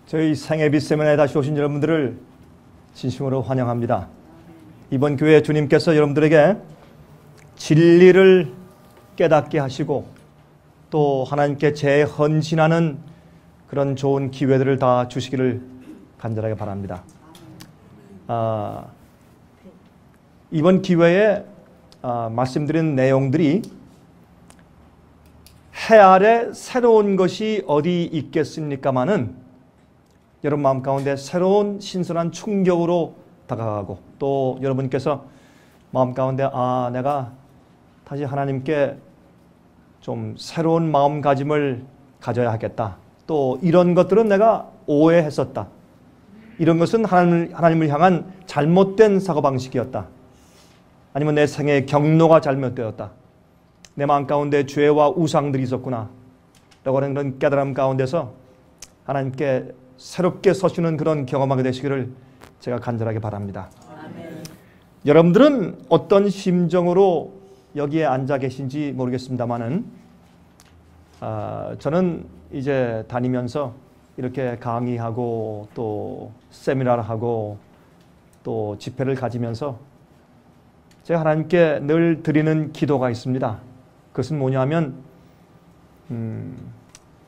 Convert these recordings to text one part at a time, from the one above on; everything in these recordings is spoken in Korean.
저희 생애빛 세미나에 다시 오신 여러분들을 진심으로 환영합니다. 이번 교회 주님께서 여러분들에게 진리를 깨닫게 하시고 또 하나님께 재헌신하는 그런 좋은 기회들을 다 주시기를 간절하게 바랍니다. 이번 기회에 말씀드린 내용들이 해 아래 새로운 것이 어디 있겠습니까마는 여러분 마음 가운데 새로운 신선한 충격으로 다가가고 또 여러분께서 마음 가운데 내가 다시 하나님께 좀 새로운 마음가짐을 가져야 하겠다. 또 이런 것들은 내가 오해했었다. 이런 것은 하나님을 향한 잘못된 사고방식이었다. 아니면 내 생애의 경로가 잘못되었다. 내 마음 가운데 죄와 우상들이 있었구나. 라고 하는 그런 깨달음 가운데서 하나님께 새롭게 서시는 그런 경험하게 되시기를 제가 간절하게 바랍니다. 아멘. 여러분들은 어떤 심정으로 여기에 앉아 계신지 모르겠습니다만은 저는 이제 다니면서 이렇게 강의하고 또 세미나를 하고 또 집회를 가지면서 제가 하나님께 늘 드리는 기도가 있습니다. 그것은 뭐냐면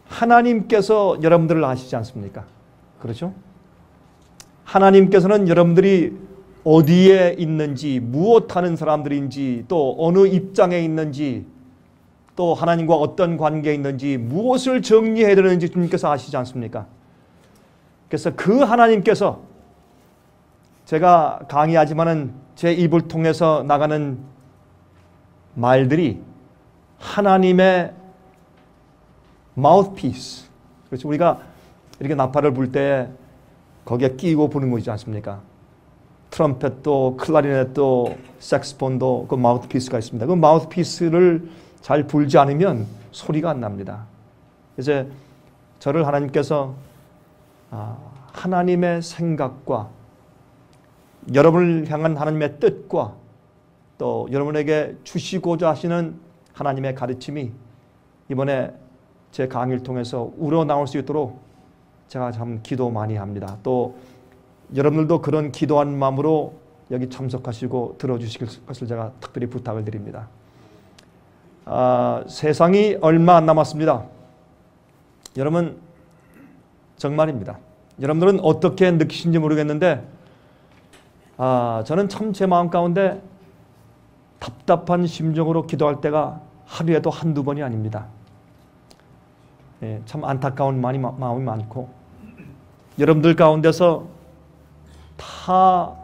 하나님께서 여러분들을 아시지 않습니까? 그렇죠? 하나님께서는 여러분들이 어디에 있는지, 무엇하는 사람들인지, 또 어느 입장에 있는지, 또 하나님과 어떤 관계에 있는지, 무엇을 정리해야 되는지 주님께서 아시지 않습니까? 그래서 그 하나님께서 제가 강의하지만은 제 입을 통해서 나가는 말들이 하나님의 mouthpiece. 그렇죠? 우리가 이렇게 나팔을 불 때 거기에 끼고 부는 거 있지 않습니까? 트럼펫도, 클라리넷도, 색스폰도 그 마우스피스가 있습니다. 그 마우스피스를 잘 불지 않으면 소리가 안 납니다. 이제 저를 하나님께서 하나님의 생각과 여러분을 향한 하나님의 뜻과 또 여러분에게 주시고자 하시는 하나님의 가르침이 이번에 제 강의를 통해서 우러나올 수 있도록 제가 참 기도 많이 합니다. 또 여러분들도 그런 기도한 마음으로 여기 참석하시고 들어주실 것을 제가 특별히 부탁을 드립니다. 세상이 얼마 안 남았습니다. 여러분 정말입니다. 여러분들은 어떻게 느끼신지 모르겠는데 저는 참 제 마음 가운데 답답한 심정으로 기도할 때가 하루에도 한두 번이 아닙니다. 참 안타까운 마음이 많고 여러분들 가운데서 다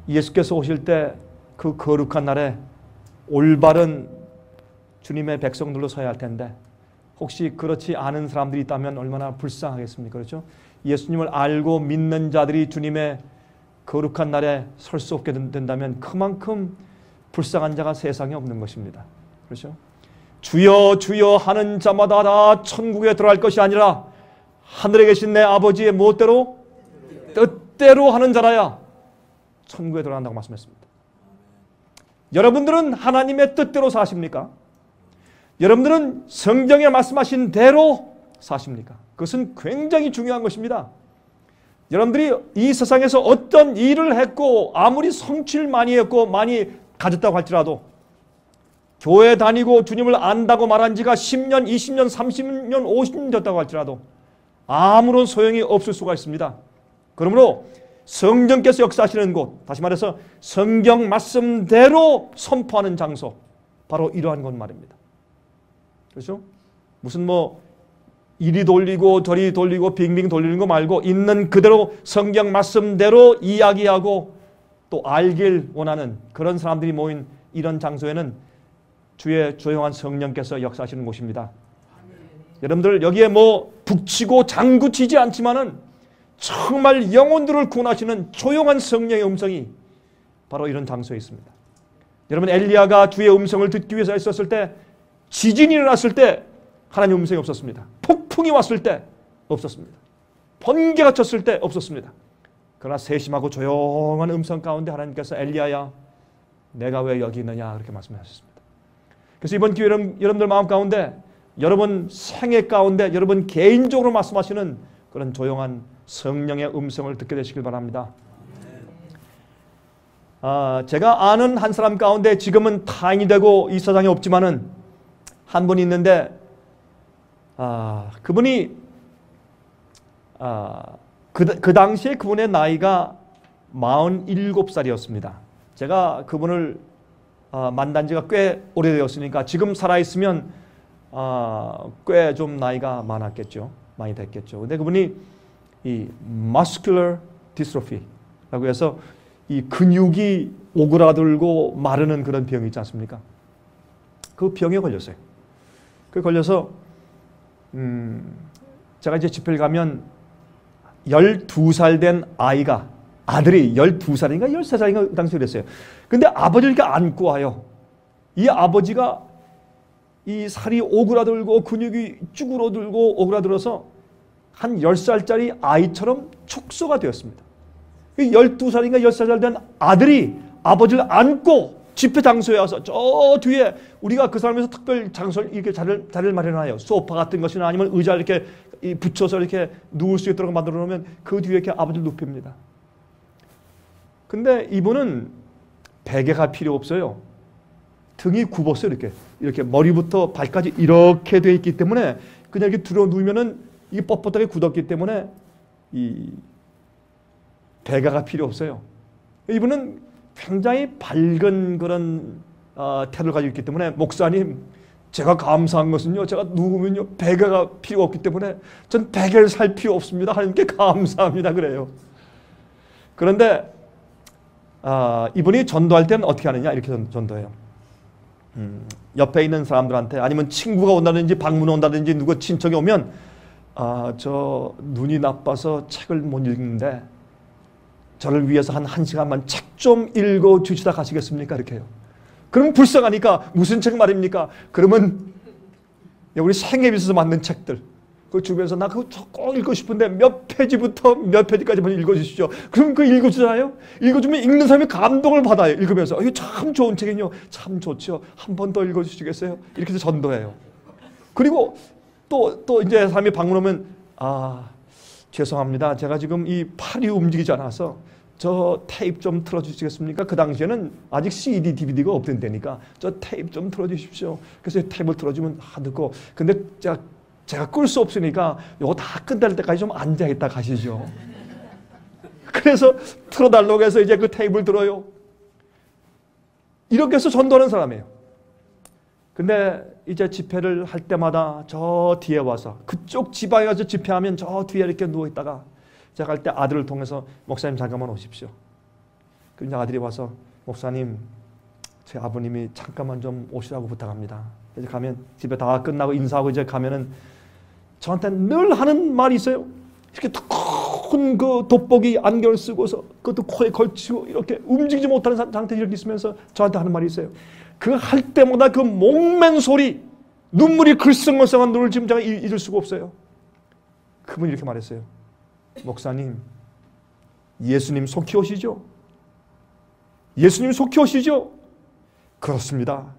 예수께서 오실 때 그 거룩한 날에 올바른 주님의 백성들로 서야 할 텐데 혹시 그렇지 않은 사람들이 있다면 얼마나 불쌍하겠습니까? 그렇죠? 예수님을 알고 믿는 자들이 주님의 거룩한 날에 설 수 없게 된다면 그만큼 불쌍한 자가 세상에 없는 것입니다. 그렇죠? 주여 주여 하는 자마다 다 천국에 들어갈 것이 아니라 하늘에 계신 내 아버지의 무엇대로? 뜻대로 하는 자라야 천국에 들어간다고 말씀했습니다. 여러분들은 하나님의 뜻대로 사십니까? 여러분들은 성경에 말씀하신 대로 사십니까? 그것은 굉장히 중요한 것입니다. 여러분들이 이 세상에서 어떤 일을 했고 아무리 성취를 많이 했고 많이 가졌다고 할지라도 교회 다니고 주님을 안다고 말한 지가 10년, 20년, 30년, 50년 됐다고 할지라도 아무런 소용이 없을 수가 있습니다. 그러므로 성령께서 역사하시는 곳, 다시 말해서 성경 말씀대로 선포하는 장소, 바로 이러한 것 말입니다. 그렇죠? 무슨 이리 돌리고 저리 돌리고 빙빙 돌리는 거 말고 있는 그대로 성경 말씀대로 이야기하고 또 알길 원하는 그런 사람들이 모인 이런 장소에는 주의 조용한 성령께서 역사하시는 곳입니다. 여러분들 여기에 북치고 장구치지 않지만은 정말 영혼들을 구원하시는 조용한 성령의 음성이 바로 이런 장소에 있습니다. 여러분 엘리야가 주의 음성을 듣기 위해서 있었을 때 지진이 일어났을 때 하나님 음성이 없었습니다. 폭풍이 왔을 때 없었습니다. 번개가 쳤을 때 없었습니다. 그러나 세심하고 조용한 음성 가운데 하나님께서 엘리야야 내가 왜 여기 있느냐 그렇게 말씀하셨습니다. 그래서 이번 기회에 여러분들 마음 가운데 여러분 생애 가운데 여러분 개인적으로 말씀하시는 그런 조용한 성령의 음성을 듣게 되시길 바랍니다. 제가 아는 한 사람 가운데 지금은 타인이 되고 이 세상에 없지만은 한 분이 있는데 그분이 그 당시에 그분의 나이가 47살이었습니다. 제가 그분을 만난 지가 꽤 오래되었으니까 지금 살아있으면 꽤 좀 나이가 많았겠죠. 많이 됐겠죠. 근데 그분이 이 muscular dystrophy라고 해서 이 근육이 오그라들고 마르는 그런 병이 있지 않습니까? 그 병에 걸렸어요. 그 걸려서 제가 이제 집회를 가면 12살 된 아들이 12살인가 13살인가 그 당시에 그랬어요. 근데 아버지를 이렇게 안고 와요. 이 아버지가 이 살이 오그라들고 근육이 쭈그러들고 오그라들어서 한 10살짜리 아이처럼 축소가 되었습니다. 12살인가 13살 된 아들이 아버지를 안고 집회 장소에 와서 저 뒤에 우리가 그 사람에서 특별 장소를 이렇게 자리를 마련하여 소파 같은 것이나 아니면 의자를 이렇게 붙여서 이렇게 누울 수 있도록 만들어 놓으면 그 뒤에 이렇게 아버지를 눕힙니다. 근데 이분은 베개가 필요 없어요. 등이 굽었어요. 이렇게 머리부터 발까지 이렇게 돼 있기 때문에 그냥 이렇게 들어 누우면은 이게 뻣뻣하게 굳었기 때문에 이 베개가 필요 없어요. 이분은 굉장히 밝은 그런 태도를 가지고 있기 때문에 목사님, 제가 감사한 것은요, 제가 누우면요 베개가 필요 없기 때문에 전 베개를 살 필요 없습니다. 하나님께 감사합니다. 그래요. 그런데 이분이 전도할 때는 어떻게 하느냐, 이렇게 전도해요. 옆에 있는 사람들한테 아니면 친구가 온다든지 방문 온다든지 누구 친척이 오면 저 눈이 나빠서 책을 못 읽는데 저를 위해서 한 1시간만 책 좀 읽어 주시다 가시겠습니까? 이렇게 해요. 그럼 불쌍하니까 무슨 책 말입니까? 그러면 우리 생애에 있어서 만든 책들 그 주변에서 나 그거 꼭 읽고 싶은데 몇 페이지부터 몇 페이지까지만 읽어주시죠. 그럼 그거 읽어주잖아요. 읽어주면 읽는 사람이 감동을 받아요. 읽으면서 이거 참 좋은 책이요. 참 좋죠. 한 번 더 읽어주시겠어요? 이렇게 해서 전도해요. 그리고 또 이제 사람이 방문 오면 죄송합니다. 제가 지금 이 팔이 움직이지 않아서 저 테이프 좀 틀어주시겠습니까? 그 당시에는 아직 CD, DVD가 없던 때니까 저 테이프 좀 틀어주십시오. 그래서 테이프를 틀어주면 듣고 근데 제가 끌 수 없으니까 이거 다 끝날 때까지 좀 앉아있다 가시죠. 그래서 틀어달라고 해서 이제 그 테이프를 들어요. 이렇게 해서 전도하는 사람이에요. 근데 이제 집회를 할 때마다 저 뒤에 와서 그쪽 지방에 가서 집회하면 저 뒤에 이렇게 누워있다가 제가 갈 때 아들을 통해서 목사님 잠깐만 오십시오. 그런데 아들이 와서 목사님 제 아버님이 잠깐만 좀 오시라고 부탁합니다. 이제 가면 집에 다 끝나고 인사하고 이제 가면은 저한테 늘 하는 말이 있어요. 이렇게 큰 그 돋보기 안경을 쓰고서 그것도 코에 걸치고 이렇게 움직이지 못하는 상태에 이렇게 있으면서 저한테 하는 말이 있어요. 그 할 때마다 그 목맨 소리, 눈물이 글썽글썽한 눈을 지금 제가 잊을 수가 없어요. 그분이 이렇게 말했어요. 목사님, 예수님 속히 오시죠? 예수님 속히 오시죠? 그렇습니다.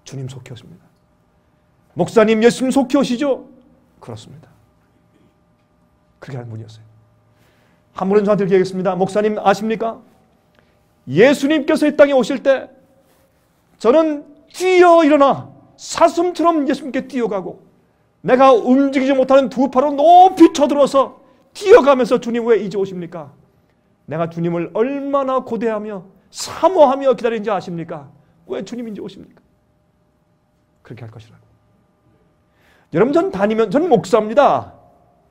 주님 속히 오십니다. 목사님, 예수님 속히 오시죠? 그렇습니다. 그렇게 하는 분이었어요. 한 분은 저한테 이렇게 얘기했습니다. 목사님 아십니까? 예수님께서 이 땅에 오실 때 저는 뛰어 일어나 사슴처럼 예수님께 뛰어가고 내가 움직이지 못하는 두 팔로 높이 쳐들어서 뛰어가면서 주님 왜 이제 오십니까? 내가 주님을 얼마나 고대하며 사모하며 기다리는지 아십니까? 왜 주님 이제 오십니까? 그렇게 할 것이라고. 여러분 전 목사입니다.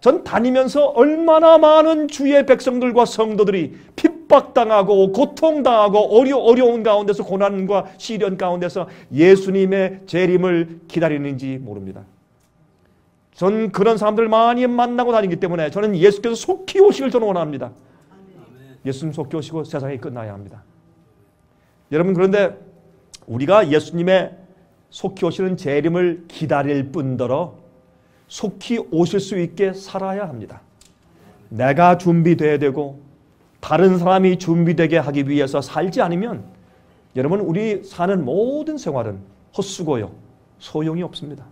전 다니면서 얼마나 많은 주의 백성들과 성도들이 핍박당하고 고통당하고 어려운 가운데서 고난과 시련 가운데서 예수님의 재림을 기다리는지 모릅니다. 전 그런 사람들 많이 만나고 다니기 때문에 저는 예수께서 속히 오시길 저는 원합니다. 예수님 속히 오시고 세상이 끝나야 합니다. 여러분 그런데 우리가 예수님의 속히 오시는 재림을 기다릴 뿐더러 속히 오실 수 있게 살아야 합니다. 내가 준비돼야 되고 다른 사람이 준비되게 하기 위해서 살지 않으면 여러분 우리 사는 모든 생활은 헛수고요. 소용이 없습니다.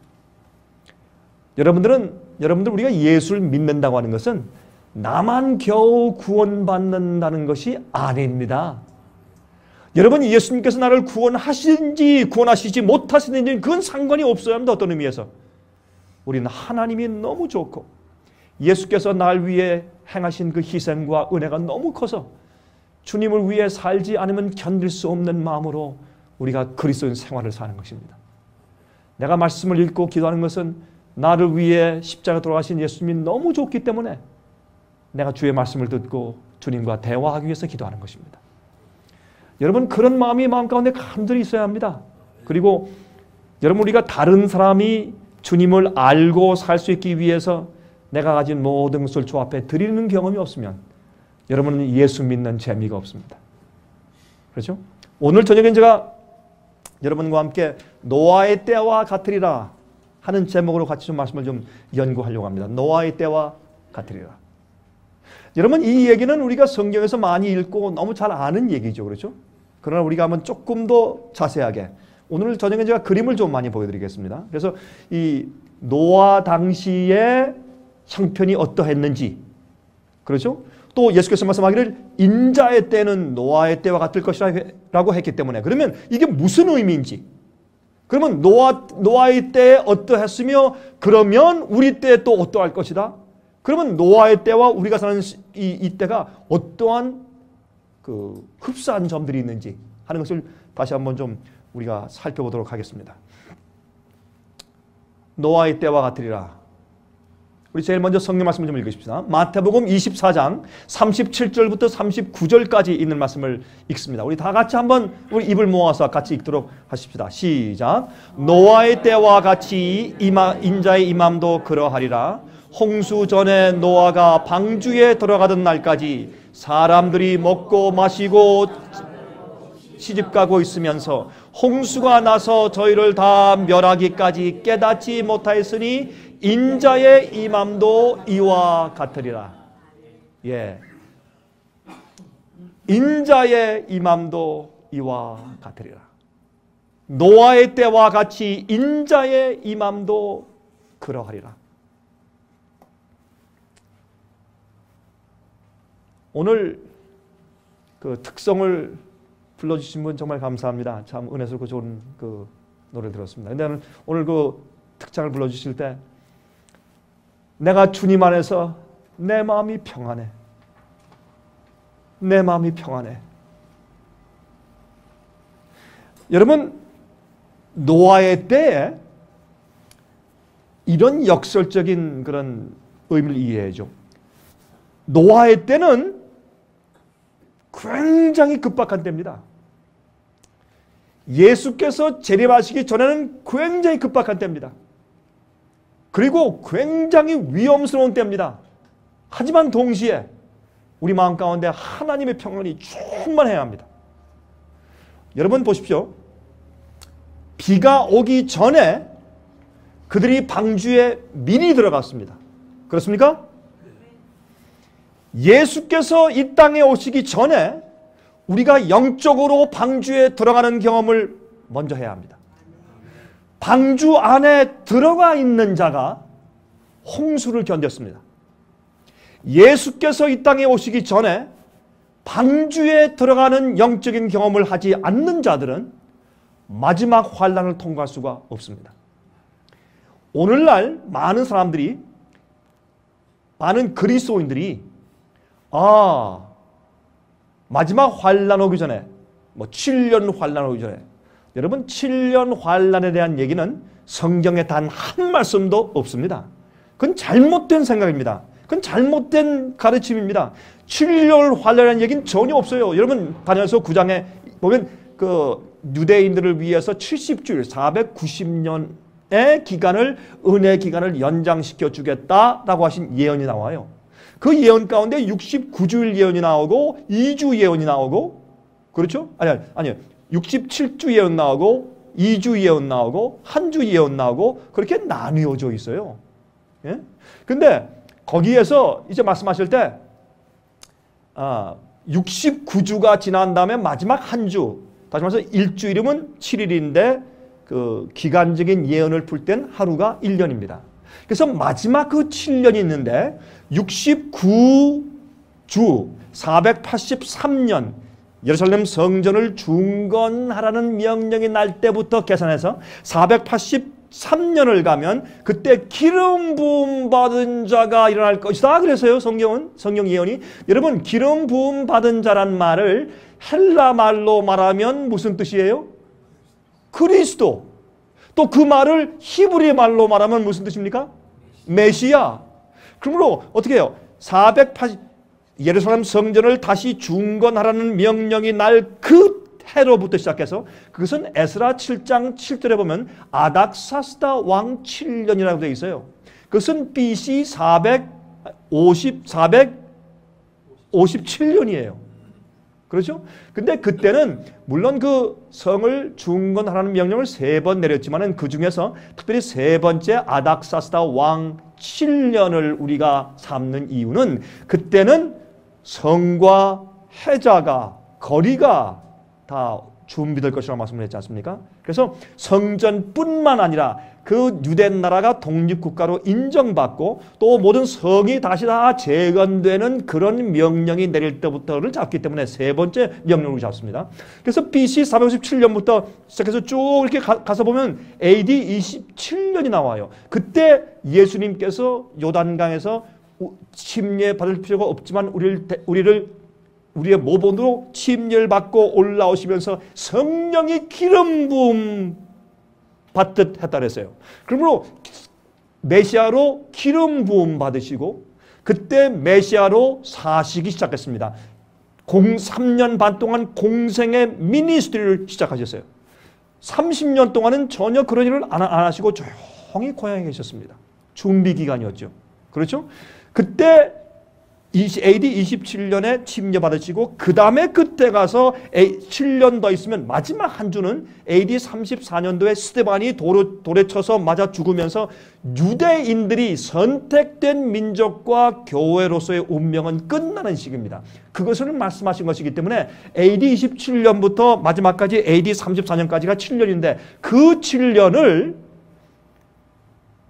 여러분들은 여러분들 우리가 예수를 믿는다고 하는 것은 나만 겨우 구원받는다는 것이 아닙니다. 여러분 예수님께서 나를 구원하시든지 구원하시지 못하시든지 그건 상관이 없어야 합니다. 어떤 의미에서. 우리는 하나님이 너무 좋고 예수께서 날 위해 행하신 그 희생과 은혜가 너무 커서 주님을 위해 살지 않으면 견딜 수 없는 마음으로 우리가 그리스도인 생활을 사는 것입니다. 내가 말씀을 읽고 기도하는 것은 나를 위해 십자가 돌아가신 예수님이 너무 좋기 때문에 내가 주의 말씀을 듣고 주님과 대화하기 위해서 기도하는 것입니다. 여러분 그런 마음이 마음 가운데 간절히 있어야 합니다. 그리고 여러분 우리가 다른 사람이 주님을 알고 살 수 있기 위해서 내가 가진 모든 것을 주 앞에 드리는 경험이 없으면 여러분은 예수 믿는 재미가 없습니다. 그렇죠? 오늘 저녁엔 제가 여러분과 함께 노아의 때와 같으리라 하는 제목으로 같이 좀 말씀을 좀 연구하려고 합니다. 노아의 때와 같으리라. 여러분 이 얘기는 우리가 성경에서 많이 읽고 너무 잘 아는 얘기죠. 그렇죠? 그러나 우리가 한번 조금 더 자세하게 오늘 저녁에 제가 그림을 좀 많이 보여드리겠습니다. 그래서 이 노아 당시의 형편이 어떠했는지 그렇죠? 또 예수께서 말씀하기를 인자의 때는 노아의 때와 같을 것이라고 했기 때문에 그러면 이게 무슨 의미인지 그러면 노아의 때에 어떠했으며 그러면 우리 때에 또 어떠할 것이다? 그러면 노아의 때와 우리가 사는 이 때가 어떠한 그 흡사한 점들이 있는지 하는 것을 다시 한번 좀 우리가 살펴보도록 하겠습니다. 노아의 때와 같으리라. 우리 제일 먼저 성경 말씀을 좀 읽으십시다. 마태복음 24장 37절부터 39절까지 있는 말씀을 읽습니다. 우리 다 같이 한번 우리 입을 모아서 같이 읽도록 하십시다. 시작. 노아의 때와 같이 인자의 임함도 그러하리라. 홍수 전에 노아가 방주에 들어가던 날까지 사람들이 먹고 마시고 시집가고 있으면서 홍수가 나서 저희를 다 멸하기까지 깨닫지 못하였으니 인자의 임함도 이와 같으리라. 예, 인자의 임함도 이와 같으리라. 노아의 때와 같이 인자의 임함도 그러하리라. 오늘 그 특성을 불러주신 분 정말 감사합니다. 참 은혜스럽고 좋은 그 노래를 들었습니다. 근데 오늘 그 특장을 불러주실 때 내가 주님 안에서 내 마음이 평안해. 내 마음이 평안해. 여러분 노아의 때에 이런 역설적인 그런 의미를 이해해줘. 노아의 때는 굉장히 급박한 때입니다. 예수께서 재림하시기 전에는 굉장히 급박한 때입니다. 그리고 굉장히 위험스러운 때입니다. 하지만 동시에 우리 마음 가운데 하나님의 평안이 충만해야 합니다. 여러분 보십시오. 비가 오기 전에 그들이 방주에 미리 들어갔습니다. 그렇습니까? 예수께서 이 땅에 오시기 전에 우리가 영적으로 방주에 들어가는 경험을 먼저 해야 합니다. 방주 안에 들어가 있는 자가 홍수를 견뎠습니다. 예수께서 이 땅에 오시기 전에 방주에 들어가는 영적인 경험을 하지 않는 자들은 마지막 환난을 통과할 수가 없습니다. 오늘날 많은 사람들이, 많은 그리스도인들이 마지막 환난 오기 전에 7년 환난 오기 전에, 여러분 7년 환난에 대한 얘기는 성경에 단 한 말씀도 없습니다. 그건 잘못된 생각입니다. 그건 잘못된 가르침입니다. 7년 환난이라는 얘기는 전혀 없어요. 여러분 다니엘서 9장에 보면 그 유대인들을 위해서 70주일 490년의 기간을, 은혜 기간을 연장시켜 주겠다라고 하신 예언이 나와요. 그 예언 가운데 69주일 예언이 나오고 2주 예언이 나오고, 그렇죠? 아니요. 67주 예언 나오고 2주 예언 나오고 1주 예언 나오고 그렇게 나뉘어져 있어요. 예? 근데 거기에서 이제 말씀하실 때 69주가 지난 다음에 마지막 한 주, 다시 말해서 일주일이면 7일인데 그 기간적인 예언을 풀 땐 하루가 1년입니다. 그래서 마지막 그 7년이 있는데 69주 483년 예루살렘 성전을 중건하라는 명령이 날 때부터 계산해서 483년을 가면 그때 기름 부음 받은 자가 일어날 것이다. 그래서요, 성경 예언이. 여러분, 기름 부음 받은 자란 말을 헬라 말로 말하면 무슨 뜻이에요? 그리스도. 또 그 말을 히브리 말로 말하면 무슨 뜻입니까? 메시아. 그러므로 어떻게 해요? 480 예루살렘 성전을 다시 중건하라는 명령이 날 그 해로부터 시작해서 그것은 에스라 7장 7절에 보면 아닥사스다 왕 7년이라고 되어 있어요. 그것은 BC 457년이에요. 그렇죠? 근데 그때는 물론 그 성을 중건하라는 명령을 3번 내렸지만은 그 중에서 특별히 3번째 아닥사스다 왕 7년을 우리가 삼는 이유는 그때는 성과 해자가 거리가 다 준비될 것이라고 말씀을 했지 않습니까? 그래서 성전뿐만 아니라 그 유대 나라가 독립국가로 인정받고 또 모든 성이 다시 다 재건되는 그런 명령이 내릴 때부터를 잡기 때문에 3번째 명령을 잡습니다. 그래서 BC 457년부터 시작해서 쭉 이렇게 가서 보면 AD 27년이 나와요. 그때 예수님께서 요단강에서 침례받을 필요가 없지만 우리의 모본으로 침례를 받고 올라오시면서 성령이 기름 부음 받듯 했다 그랬어요. 그러므로 메시아로 기름 부음 받으시고 그때 메시아로 사시기 시작했습니다. 3년 반 동안 공생의 미니스트리를 시작하셨어요. 30년 동안은 전혀 그런 일을 안 하시고 조용히 고향에 계셨습니다. 준비 기간이었죠. 그렇죠? 그때 AD 27년에 침례받으시고 그 다음에 그때 가서 7년 더 있으면 마지막 한 주는 AD 34년도에 스데반이 돌에 쳐서 맞아 죽으면서 유대인들이 선택된 민족과 교회로서의 운명은 끝나는 시기입니다. 그것을 말씀하신 것이기 때문에 AD 27년부터 마지막까지 AD 34년까지가 7년인데 그 7년을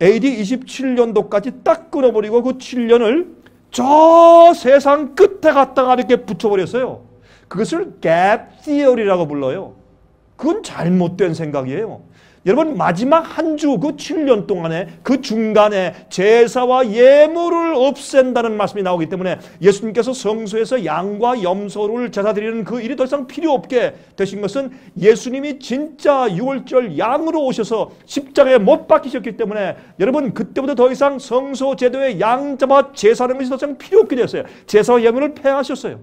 AD 27년도까지 딱 끊어버리고 그 7년을 저 세상 끝에 갖다가 이렇게 붙여버렸어요. 그것을 gap theory라고 불러요. 그건 잘못된 생각이에요. 여러분 마지막 한 주 그 7년 동안에 그 중간에 제사와 예물을 없앤다는 말씀이 나오기 때문에 예수님께서 성소에서 양과 염소를 제사 드리는 그 일이 더 이상 필요 없게 되신 것은 예수님이 진짜 6월절 양으로 오셔서 십자가에 못 박히셨기 때문에 여러분 그때부터 더 이상 성소 제도에 양 잡아 제사하는 것이 더 이상 필요 없게 되었어요. 제사와 예물을 폐하셨어요.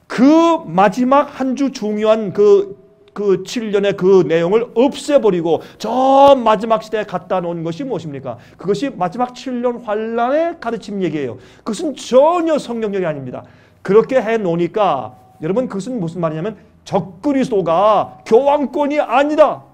그 마지막 한 주 중요한 그 7년의 그 내용을 없애버리고 저 마지막 시대에 갖다 놓은 것이 무엇입니까? 그것이 마지막 7년 환란의 가르침 얘기예요. 그것은 전혀 성경적이 아닙니다. 그렇게 해놓으니까 여러분 그것은 무슨 말이냐면 적그리스도가 교황권이 아니다.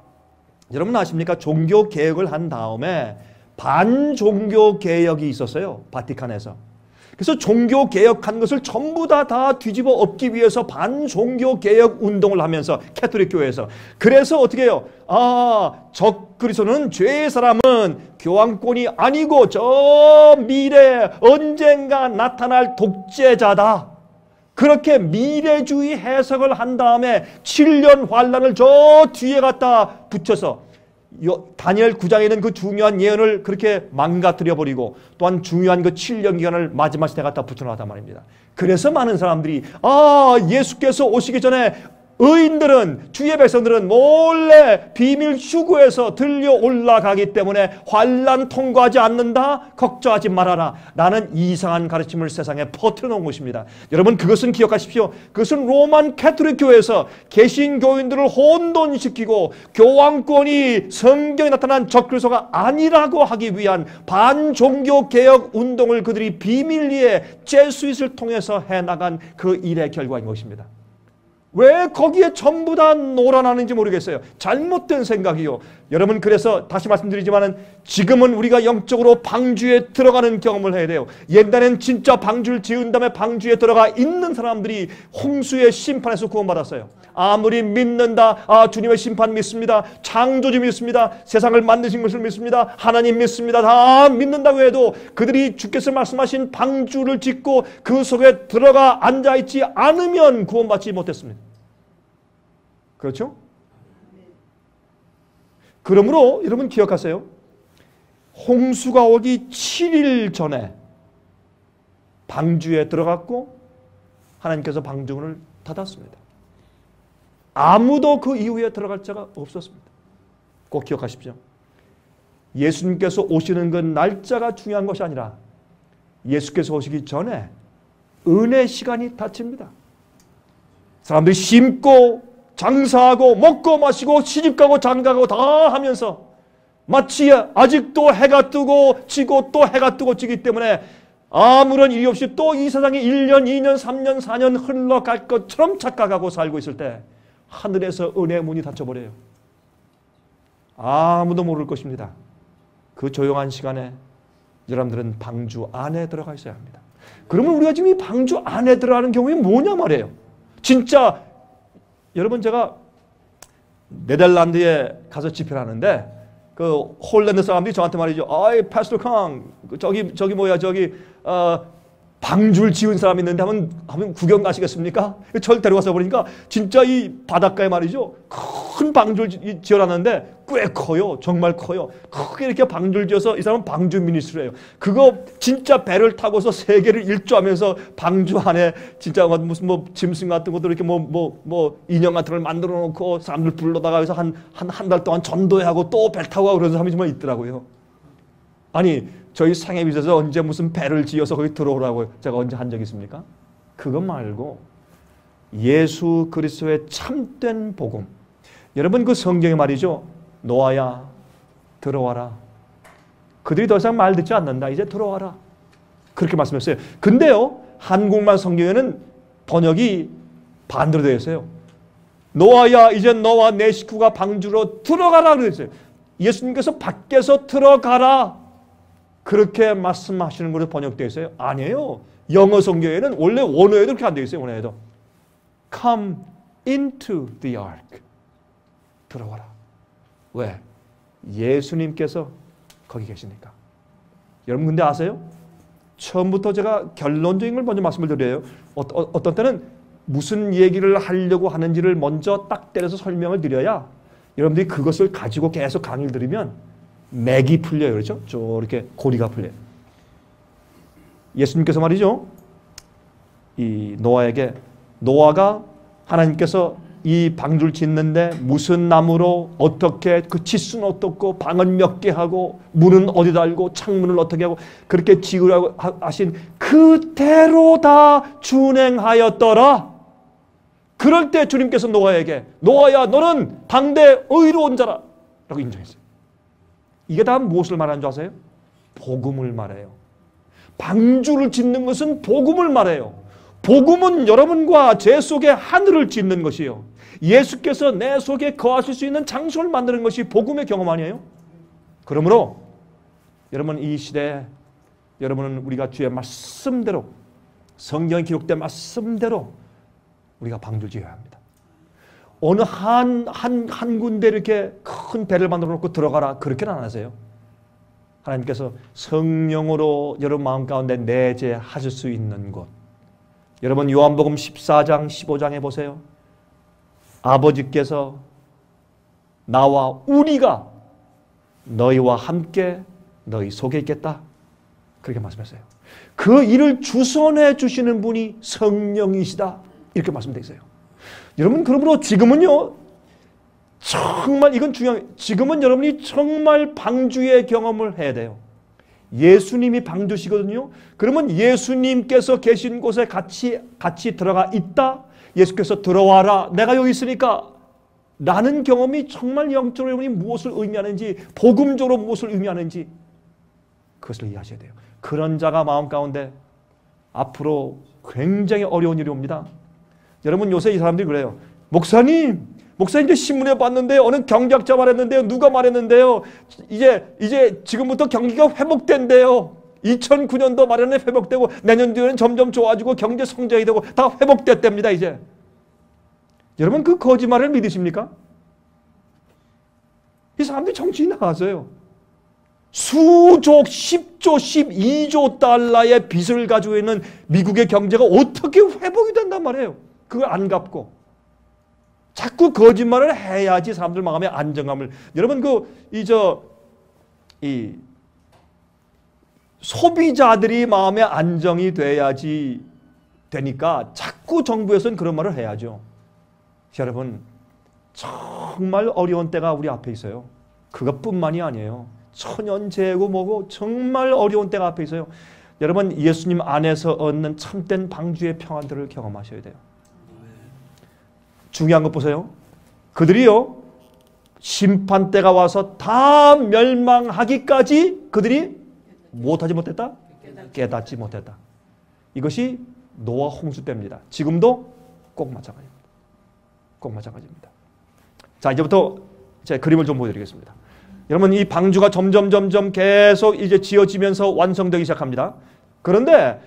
여러분 아십니까? 종교개혁을 한 다음에 반종교개혁이 있었어요. 바티칸에서. 그래서 종교개혁한 것을 전부 다 뒤집어 엎기 위해서 반종교개혁 운동을 하면서 캐톨릭 교회에서 그래서 어떻게 해요? 적그리스도는 죄의 사람은 교황권이 아니고 저 미래에 언젠가 나타날 독재자다. 그렇게 미래주의 해석을 한 다음에 7년 환란을 저 뒤에 갖다 붙여서 다니엘 9장에 있는 그 중요한 예언을 그렇게 망가뜨려 버리고 또한 중요한 그 7년 기간을 마지막 시대에 갖다 붙여놨단 말입니다. 그래서 많은 사람들이 예수께서 오시기 전에 의인들은 주의 백성들은 몰래 비밀 휴구에서 들려 올라가기 때문에 환란 통과하지 않는다. 걱정하지 말아라. 라는 이상한 가르침을 세상에 퍼뜨려 놓은 것입니다. 여러분 그것은 기억하십시오. 그것은 로만 캐톨릭 교회에서 개신교인들을 혼돈시키고 교황권이 성경에 나타난 적그리스도가 아니라고 하기 위한 반종교 개혁 운동을 그들이 비밀리에 제수잇을 통해서 해나간 그 일의 결과인 것입니다. 왜 거기에 전부 다 놀아나는지 모르겠어요. 잘못된 생각이요. 여러분, 그래서 다시 말씀드리지만은 지금은 우리가 영적으로 방주에 들어가는 경험을 해야 돼요. 옛날엔 진짜 방주를 지은 다음에 방주에 들어가 있는 사람들이 홍수의 심판에서 구원받았어요. 아무리 믿는다, 주님의 심판 믿습니다, 창조주 믿습니다, 세상을 만드신 것을 믿습니다, 하나님 믿습니다, 다 믿는다고 해도 그들이 주께서 말씀하신 방주를 짓고 그 속에 들어가 앉아있지 않으면 구원받지 못했습니다. 그렇죠? 그러므로 여러분 기억하세요. 홍수가 오기 7일 전에 방주에 들어갔고 하나님께서 방주문을 닫았습니다. 아무도 그 이후에 들어갈 자가 없었습니다. 꼭 기억하십시오. 예수님께서 오시는 그 날짜가 중요한 것이 아니라 예수께서 오시기 전에 은혜 시간이 닫힙니다. 사람들이 심고 장사하고 먹고 마시고 시집가고 장가가고 다 하면서 마치 아직도 해가 뜨고 지고 또 해가 뜨고 지기 때문에 아무런 일이 없이 또 이 세상에 1년, 2년, 3년, 4년 흘러갈 것처럼 착각하고 살고 있을 때 하늘에서 은혜의 문이 닫혀버려요. 아무도 모를 것입니다. 그 조용한 시간에 여러분들은 방주 안에 들어가 있어야 합니다. 그러면 우리가 지금 이 방주 안에 들어가는 경우에 뭐냐 말이에요. 진짜 여러분, 제가 네덜란드에 가서 집회를 하는데 그 홀랜드 사람들이 저한테 말이죠. 아이 파스터 康, 저기 뭐야, 방주를 지은 사람이 있는데 한번 구경 가시겠습니까? 절 데려가서 보니까 진짜 이 바닷가에 말이죠, 큰 방주를 지어놨는데 꽤 커요. 정말 커요. 크게 이렇게 방주를 지어서 이 사람은 방주 미니스트리예요. 그거 진짜 배를 타고서 세계를 일주하면서 방주 안에 진짜 무슨 짐승 같은 것도 이렇게 인형 같은 걸 만들어 놓고 사람들 불러다가 여기서 한 달 동안 전도하고 또 배 타고 가고 그런 사람이 정말 있더라고요. 아니, 저희 상해비에서 언제 무슨 배를 지어서 거기 들어오라고 제가 언제 한 적 있습니까? 그거 말고 예수 그리스도의 참된 복음. 여러분, 그 성경에 말이죠. 노아야 들어와라. 그들이 더 이상 말 듣지 않는다. 이제 들어와라. 그렇게 말씀했어요. 근데요, 한국말 성경에는 번역이 반대로 되어 있어요. 노아야 이제 너와 내 식구가 방주로 들어가라 그랬어요. 예수님께서 밖에서 들어가라. 그렇게 말씀하시는 걸로 번역되어 있어요? 아니에요. 영어 성경에는 원래 원어에도 그렇게 안 되어 있어요. 원어에도 Come into the ark. 들어와라. 왜? 예수님께서 거기 계시니까. 여러분 근데 아세요? 처음부터 제가 결론적인 걸 먼저 말씀을 드려요. 어떤 때는 무슨 얘기를 하려고 하는지를 먼저 딱 때려서 설명을 드려야 여러분들이 그것을 가지고 계속 강의를 들으면 맥이 풀려요. 그렇죠? 이렇게 고리가 풀려요. 예수님께서 말이죠. 이 노아에게, 노아가 하나님께서 이 방주를 짓는데 무슨 나무로 어떻게, 그 치수는 어떻고 방은 몇 개 하고 문은 어디 달고 창문을 어떻게 하고 그렇게 지으라고 하신 그대로 다 준행하였더라. 그럴 때 주님께서 노아에게, 노아야 너는 당대 의로운 자라 라고 인정했어요. 이게 다 무엇을 말하는 줄 아세요? 복음을 말해요. 방주를 짓는 것은 복음을 말해요. 복음은 여러분과 제 속에 하늘을 짓는 것이요. 예수께서 내 속에 거하실 수 있는 장소를 만드는 것이 복음의 경험 아니에요? 그러므로 여러분, 이 시대에 여러분은 우리가 주의 말씀대로, 성경에 기록된 말씀대로 우리가 방주를 지어야 합니다. 어느 한 군데 이렇게 큰 배를 만들어 놓고 들어가라, 그렇게는 안 하세요. 하나님께서 성령으로 여러분 마음 가운데 내재하실 수 있는 곳. 여러분 요한복음 14장 15장에 보세요. 아버지께서 나와 우리가 너희와 함께 너희 속에 있겠다. 그렇게 말씀했어요. 그 일을 주선해 주시는 분이 성령이시다. 이렇게 말씀되어 있어요. 여러분 그러므로 지금은요, 정말 이건 중요해요. 지금은 여러분이 정말 방주의 경험을 해야 돼요. 예수님이 방주시거든요. 그러면 예수님께서 계신 곳에 같이 들어가 있다. 예수께서 들어와라. 내가 여기 있으니까. 라는 경험이 정말 영적으로 여러분이 무엇을 의미하는지, 복음적으로 무엇을 의미하는지 그것을 이해하셔야 돼요. 그런 자가 마음 가운데 앞으로 굉장히 어려운 일이 옵니다. 여러분 요새 이 사람들이 그래요. 목사님 이제 신문에 봤는데 어느 경제학자 말했는데요. 누가 말했는데요. 이제 지금부터 경기가 회복된대요. 2009년도 말에는 회복되고 내년 뒤에는 점점 좋아지고 경제 성장이 되고 다 회복됐답니다. 이제. 여러분 그 거짓말을 믿으십니까? 이 사람들이 정신이 나갔어요. 수조, 10조, 12조 달러의 빚을 가지고 있는 미국의 경제가 어떻게 회복이 된단 말이에요. 그걸 안 갚고. 자꾸 거짓말을 해야지 사람들 마음에 안정감을. 여러분 이 소비자들이 마음에 안정이 돼야지 되니까 자꾸 정부에서는 그런 말을 해야죠. 여러분 정말 어려운 때가 우리 앞에 있어요. 그것뿐만이 아니에요. 천연재해고 뭐고 정말 어려운 때가 앞에 있어요. 여러분 예수님 안에서 얻는 참된 방주의 평안들을 경험하셔야 돼요. 중요한 것 보세요. 그들이요 심판 때가 와서 다 멸망하기까지 그들이 못하지 못했다? 깨닫지 못했다. 이것이 노아 홍수 때입니다. 지금도 꼭 마찬가지입니다. 꼭 마찬가지입니다. 자, 이제부터 제 그림을 좀 보여드리겠습니다. 여러분 이 방주가 점점 계속 이제 지어지면서 완성되기 시작합니다. 그런데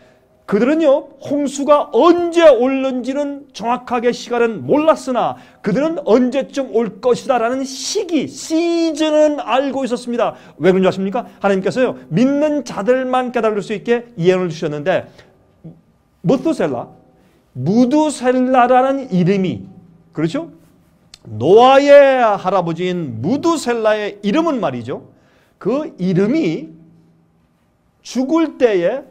그들은요 홍수가 언제 올는지는 정확하게 시간은 몰랐으나 그들은 언제쯤 올 것이다 라는 시즌은 알고 있었습니다. 왜 그런지 아십니까? 하나님께서요 믿는 자들만 깨달을 수 있게 예언을 주셨는데 무두셀라라는 이름이 그렇죠? 노아의 할아버지인 무두셀라의 이름은 말이죠. 그 이름이 죽을 때에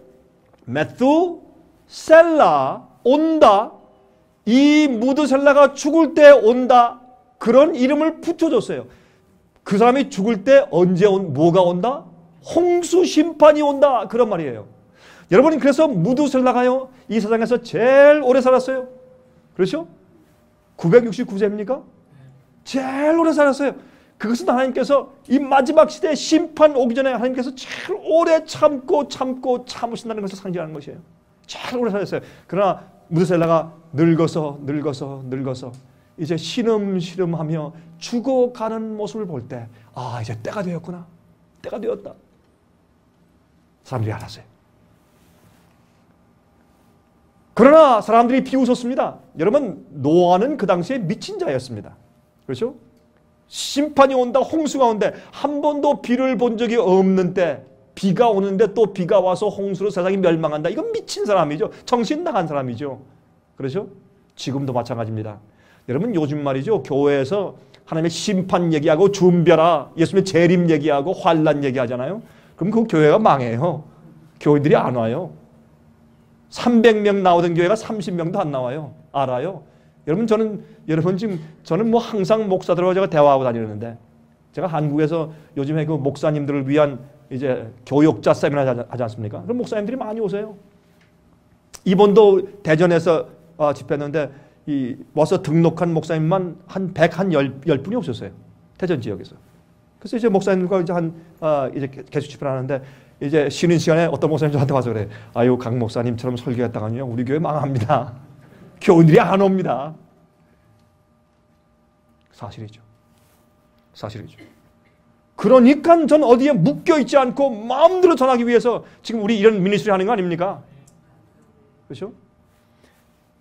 메투셀라 온다. 이 무두셀라가 죽을 때 온다. 그런 이름을 붙여줬어요. 그 사람이 죽을 때 언제 뭐가 온다? 홍수 심판이 온다. 그런 말이에요. 여러분 그래서 무두셀라가요 이 세상에서 제일 오래 살았어요. 그렇죠? 969세입니까? 제일 오래 살았어요. 그것은 하나님께서 이 마지막 시대에 심판 오기 전에 하나님께서 제일 오래 참으신다는 것을 상징하는 것이에요. 제일 오래 살았어요. 그러나 무드셀라가 늙어서 이제 시름시름하며 죽어가는 모습을 볼 때 아 이제 때가 되었구나. 때가 되었다. 사람들이 알았어요. 그러나 사람들이 비웃었습니다. 여러분 노아는 그 당시에 미친 자였습니다. 그렇죠? 심판이 온다, 홍수가 온다. 한 번도 비를 본 적이 없는 때 비가 오는데 또 비가 와서 홍수로 세상이 멸망한다. 이건 미친 사람이죠. 정신 나간 사람이죠. 그렇죠? 지금도 마찬가지입니다. 여러분 요즘 말이죠. 교회에서 하나님의 심판 얘기하고 준비하라. 예수님의 재림 얘기하고 환난 얘기하잖아요. 그럼 그 교회가 망해요. 교인들이 안 와요. 300명 나오던 교회가 30명도 안 나와요. 알아요. 여러분 저는 뭐 항상 목사들하고 제가 대화하고 다니는데 제가 한국에서 요즘에 그 목사님들을 위한 이제 교육자 세미나 하지 않습니까? 그럼 목사님들이 많이 오세요. 이번도 대전에서 집회했는데 와서 등록한 목사님만 한 10분이 없었어요. 대전 지역에서. 그래서 이제 목사님들과 이제 개수 집회를 하는데 이제 쉬는 시간에 어떤 목사님 저한테 와서 그래. 아유 강 목사님처럼 설교했다가요 우리 교회 망합니다. 교인들이 안 옵니다. 사실이죠. 그러니까 전 어디에 묶여있지 않고 마음대로 전하기 위해서 지금 우리 이런 미니스트리 하는 거 아닙니까? 그렇죠?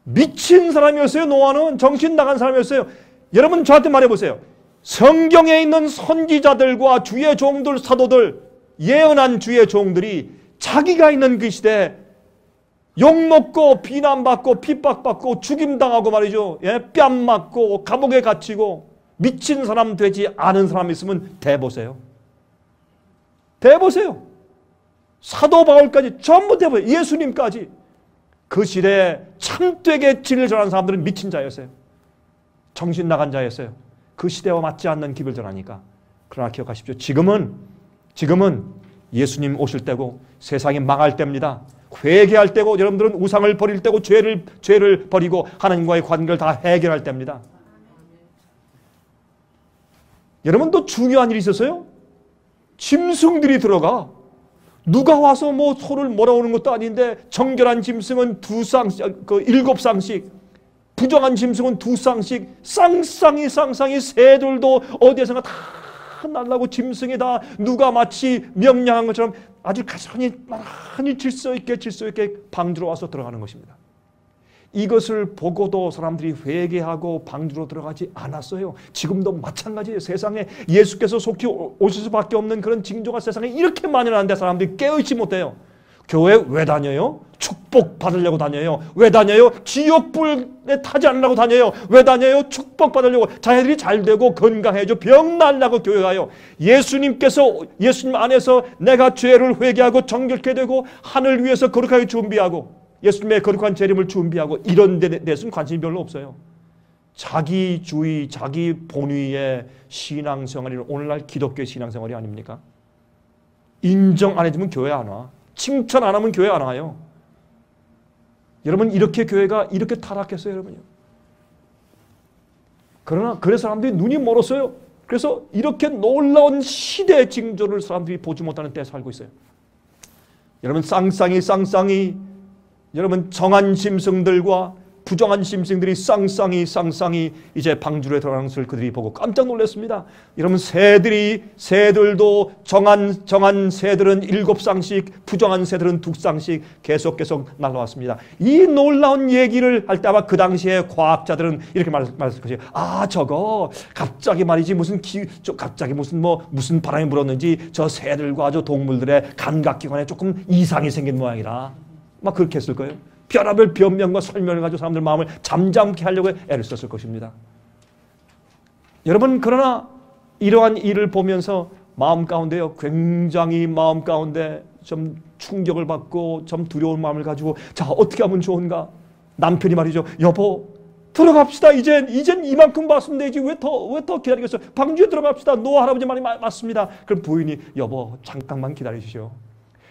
미친 사람이었어요. 노아는 정신 나간 사람이었어요. 여러분 저한테 말해보세요. 성경에 있는 선지자들과 주의 종들 사도들 예언한 주의 종들이 자기가 있는 그 시대에 욕먹고 비난받고 핍박받고 죽임당하고 말이죠. 예? 뺨 맞고 감옥에 갇히고 미친 사람 되지 않은 사람 있으면 대보세요. 사도 바울까지 전부 대보세요. 예수님까지. 그 시대에 참되게 진리를 전하는 사람들은 미친 자였어요. 정신 나간 자였어요. 그 시대와 맞지 않는 길을 전하니까. 그러나 기억하십시오. 지금은 예수님 오실 때고 세상이 망할 때입니다. 회개할 때고 여러분들은 우상을 버릴 때고 죄를 버리고 하나님과의 관계를 다 해결할 때입니다. 여러분 또 중요한 일이 있었어요. 짐승들이 들어가. 누가 와서 뭐 소를 몰아오는 것도 아닌데 정결한 짐승은 7쌍씩 부정한 짐승은 두 쌍씩, 쌍쌍이 새들도 어디에서나 다 날라고 짐승이 다 누가 마치 명령한 것처럼 아주 가만히 질서 있게 방주로 와서 들어가는 것입니다. 이것을 보고도 사람들이 회개하고 방주로 들어가지 않았어요. 지금도 마찬가지예요. 세상에 예수께서 속히 오실 수밖에 없는 그런 징조가 세상에 이렇게 많이 나는데 사람들이 깨어있지 못해요. 교회 왜 다녀요? 축복 받으려고 다녀요. 왜 다녀요? 지옥불에 타지 않으려고 다녀요. 왜 다녀요? 축복 받으려고. 자녀들이 잘 되고 건강해져 병 날라고 교회 가요. 예수님 안에서 내가 죄를 회개하고 정결케 되고 하늘 위에서 거룩하게 준비하고 예수님의 거룩한 재림을 준비하고 이런 데 대해서는 관심이 별로 없어요. 자기주의, 자기 본위의 신앙생활이 오늘날 기독교의 신앙생활이 아닙니까? 인정 안 해주면 교회 안 와. 칭찬 안 하면 교회 안 와요. 여러분 이렇게 교회가 이렇게 타락했어요. 여러분요. 그래서 사람들이 눈이 멀었어요. 그래서 이렇게 놀라운 시대의 징조를 사람들이 보지 못하는 때에 살고 있어요. 여러분 쌍쌍이 여러분 정한 짐승들과 부정한 짐승들이 쌍쌍이 이제 방주에 들어가는 것을 그들이 보고 깜짝 놀랐습니다. 여러분 새들도 정한 새들은 7쌍씩, 부정한 새들은 2쌍씩 계속 날아왔습니다. 이 놀라운 얘기를 할 때 아마 그 당시에 과학자들은 이렇게 말했을 것이에요. 아 저거 갑자기 말이지 무슨 바람이 불었는지 저 새들과 저 동물들의 감각기관에 조금 이상이 생긴 모양이라 막 그렇게 했을 거예요. 별하별 변명과 설명을 가지고 사람들 마음을 잠잠케 하려고 애를 썼을 것입니다. 여러분 그러나 이러한 일을 보면서 마음 가운데요 굉장히 마음 가운데 좀 충격을 받고 좀 두려운 마음을 가지고 자 어떻게 하면 좋은가. 남편이 말이죠. 여보 들어갑시다. 이젠 이만큼 봤으면 되지 왜 더 기다리겠어. 방주에 들어갑시다. 노아 할아버지 말이 맞습니다. 그럼 부인이 여보 잠깐만 기다리시오.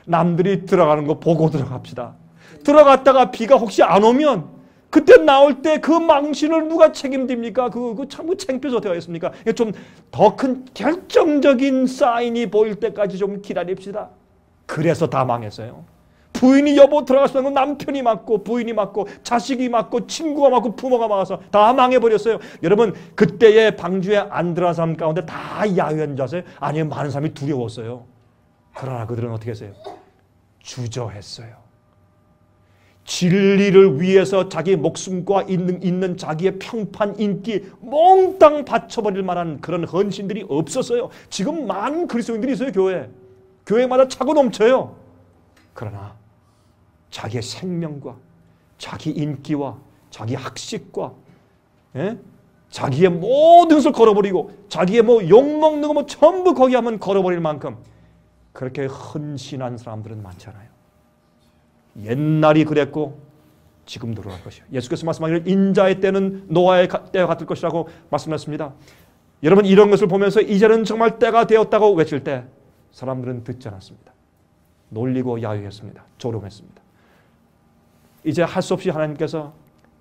남들이 들어가는 거 보고 들어갑시다. 들어갔다가 비가 혹시 안 오면 그때 나올 때 그 망신을 누가 책임집니까? 그 참 창피해서 어떻게 하겠습니까? 좀 더 큰 결정적인 사인이 보일 때까지 좀 기다립시다. 그래서 다 망했어요. 부인이 여보 들어갔으면 남편이 맞고 부인이 맞고 자식이 맞고 친구가 맞고 부모가 맞아서 다 망해버렸어요. 여러분 그때의 방주에 안 들어간 사람 가운데 다 야유한 자세요? 아니면 많은 사람이 두려웠어요. 그러나 그들은 어떻게 했어요? 주저했어요. 진리를 위해서 자기 목숨과 있는 자기의 평판 인기 몽땅 바쳐버릴 만한 그런 헌신들이 없었어요. 지금 많은 그리스도인들이 있어요. 교회마다 차고 넘쳐요. 그러나 자기의 생명과 자기 인기와 자기 학식과 자기의 모든 것을 걸어버리고 자기의 욕먹는 거 전부 거기 하면 걸어버릴 만큼 그렇게 헌신한 사람들은 많잖아요. 옛날이 그랬고 지금도 그럴 것이요. 예수께서 말씀하기를 인자의 때는 노아의 때와 같을 것이라고 말씀하셨습니다. 여러분 이런 것을 보면서 이제는 정말 때가 되었다고 외칠 때 사람들은 듣지 않았습니다. 놀리고 야유했습니다. 조롱했습니다. 이제 할 수 없이 하나님께서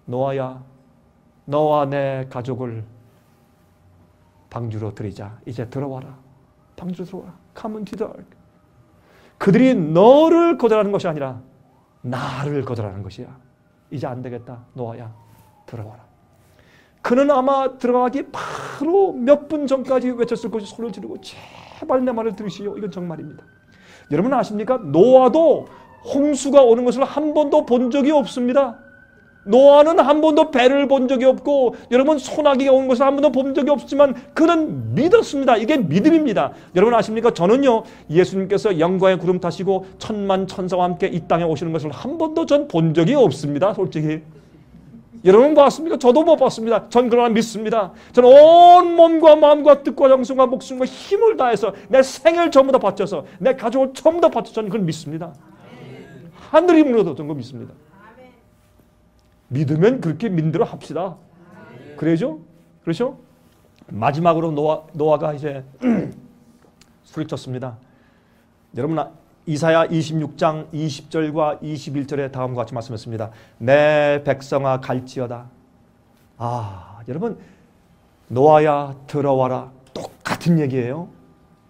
노아야 너와 내 가족을 방주로 들이자. 이제 들어와라. 방주로 들어와라. Come into the ark. 그들이 너를 거절하는 것이 아니라 나를 거절하는 것이야. 이제 안 되겠다. 노아야 들어와라. 그는 아마 들어가기 바로 몇 분 전까지 외쳤을 것이 소리를 지르고 제발 내 말을 들으시오. 이건 정말입니다. 여러분 아십니까? 노아도 홍수가 오는 것을 한 번도 본 적이 없습니다. 노아는 한 번도 배를 본 적이 없고 여러분 소나기가 온 것을 한 번도 본 적이 없지만 그는 믿었습니다. 이게 믿음입니다. 여러분 아십니까? 저는요 예수님께서 영광의 구름 타시고 천만 천사와 함께 이 땅에 오시는 것을 한 번도 전 본 적이 없습니다. 솔직히 여러분 봤습니까? 저도 못 봤습니다. 전 그러나 믿습니다. 저는 온 몸과 마음과 뜻과 정성과 목숨과 힘을 다해서 내 생을 전부 다 바쳐서 내 가족을 전부 다 바쳐서 저는 그걸 믿습니다. 하늘이 무너졌던 거 믿습니다. 믿으면 그렇게 믿대로 합시다. 그러죠? 그렇죠? 마지막으로 노아가 이제 소리쳤습니다. 여러분 이사야 26장 20절과 21절에 다음과 같이 말씀했습니다. 내 백성아 갈지어다. 여러분 노아야 들어와라. 똑같은 얘기예요.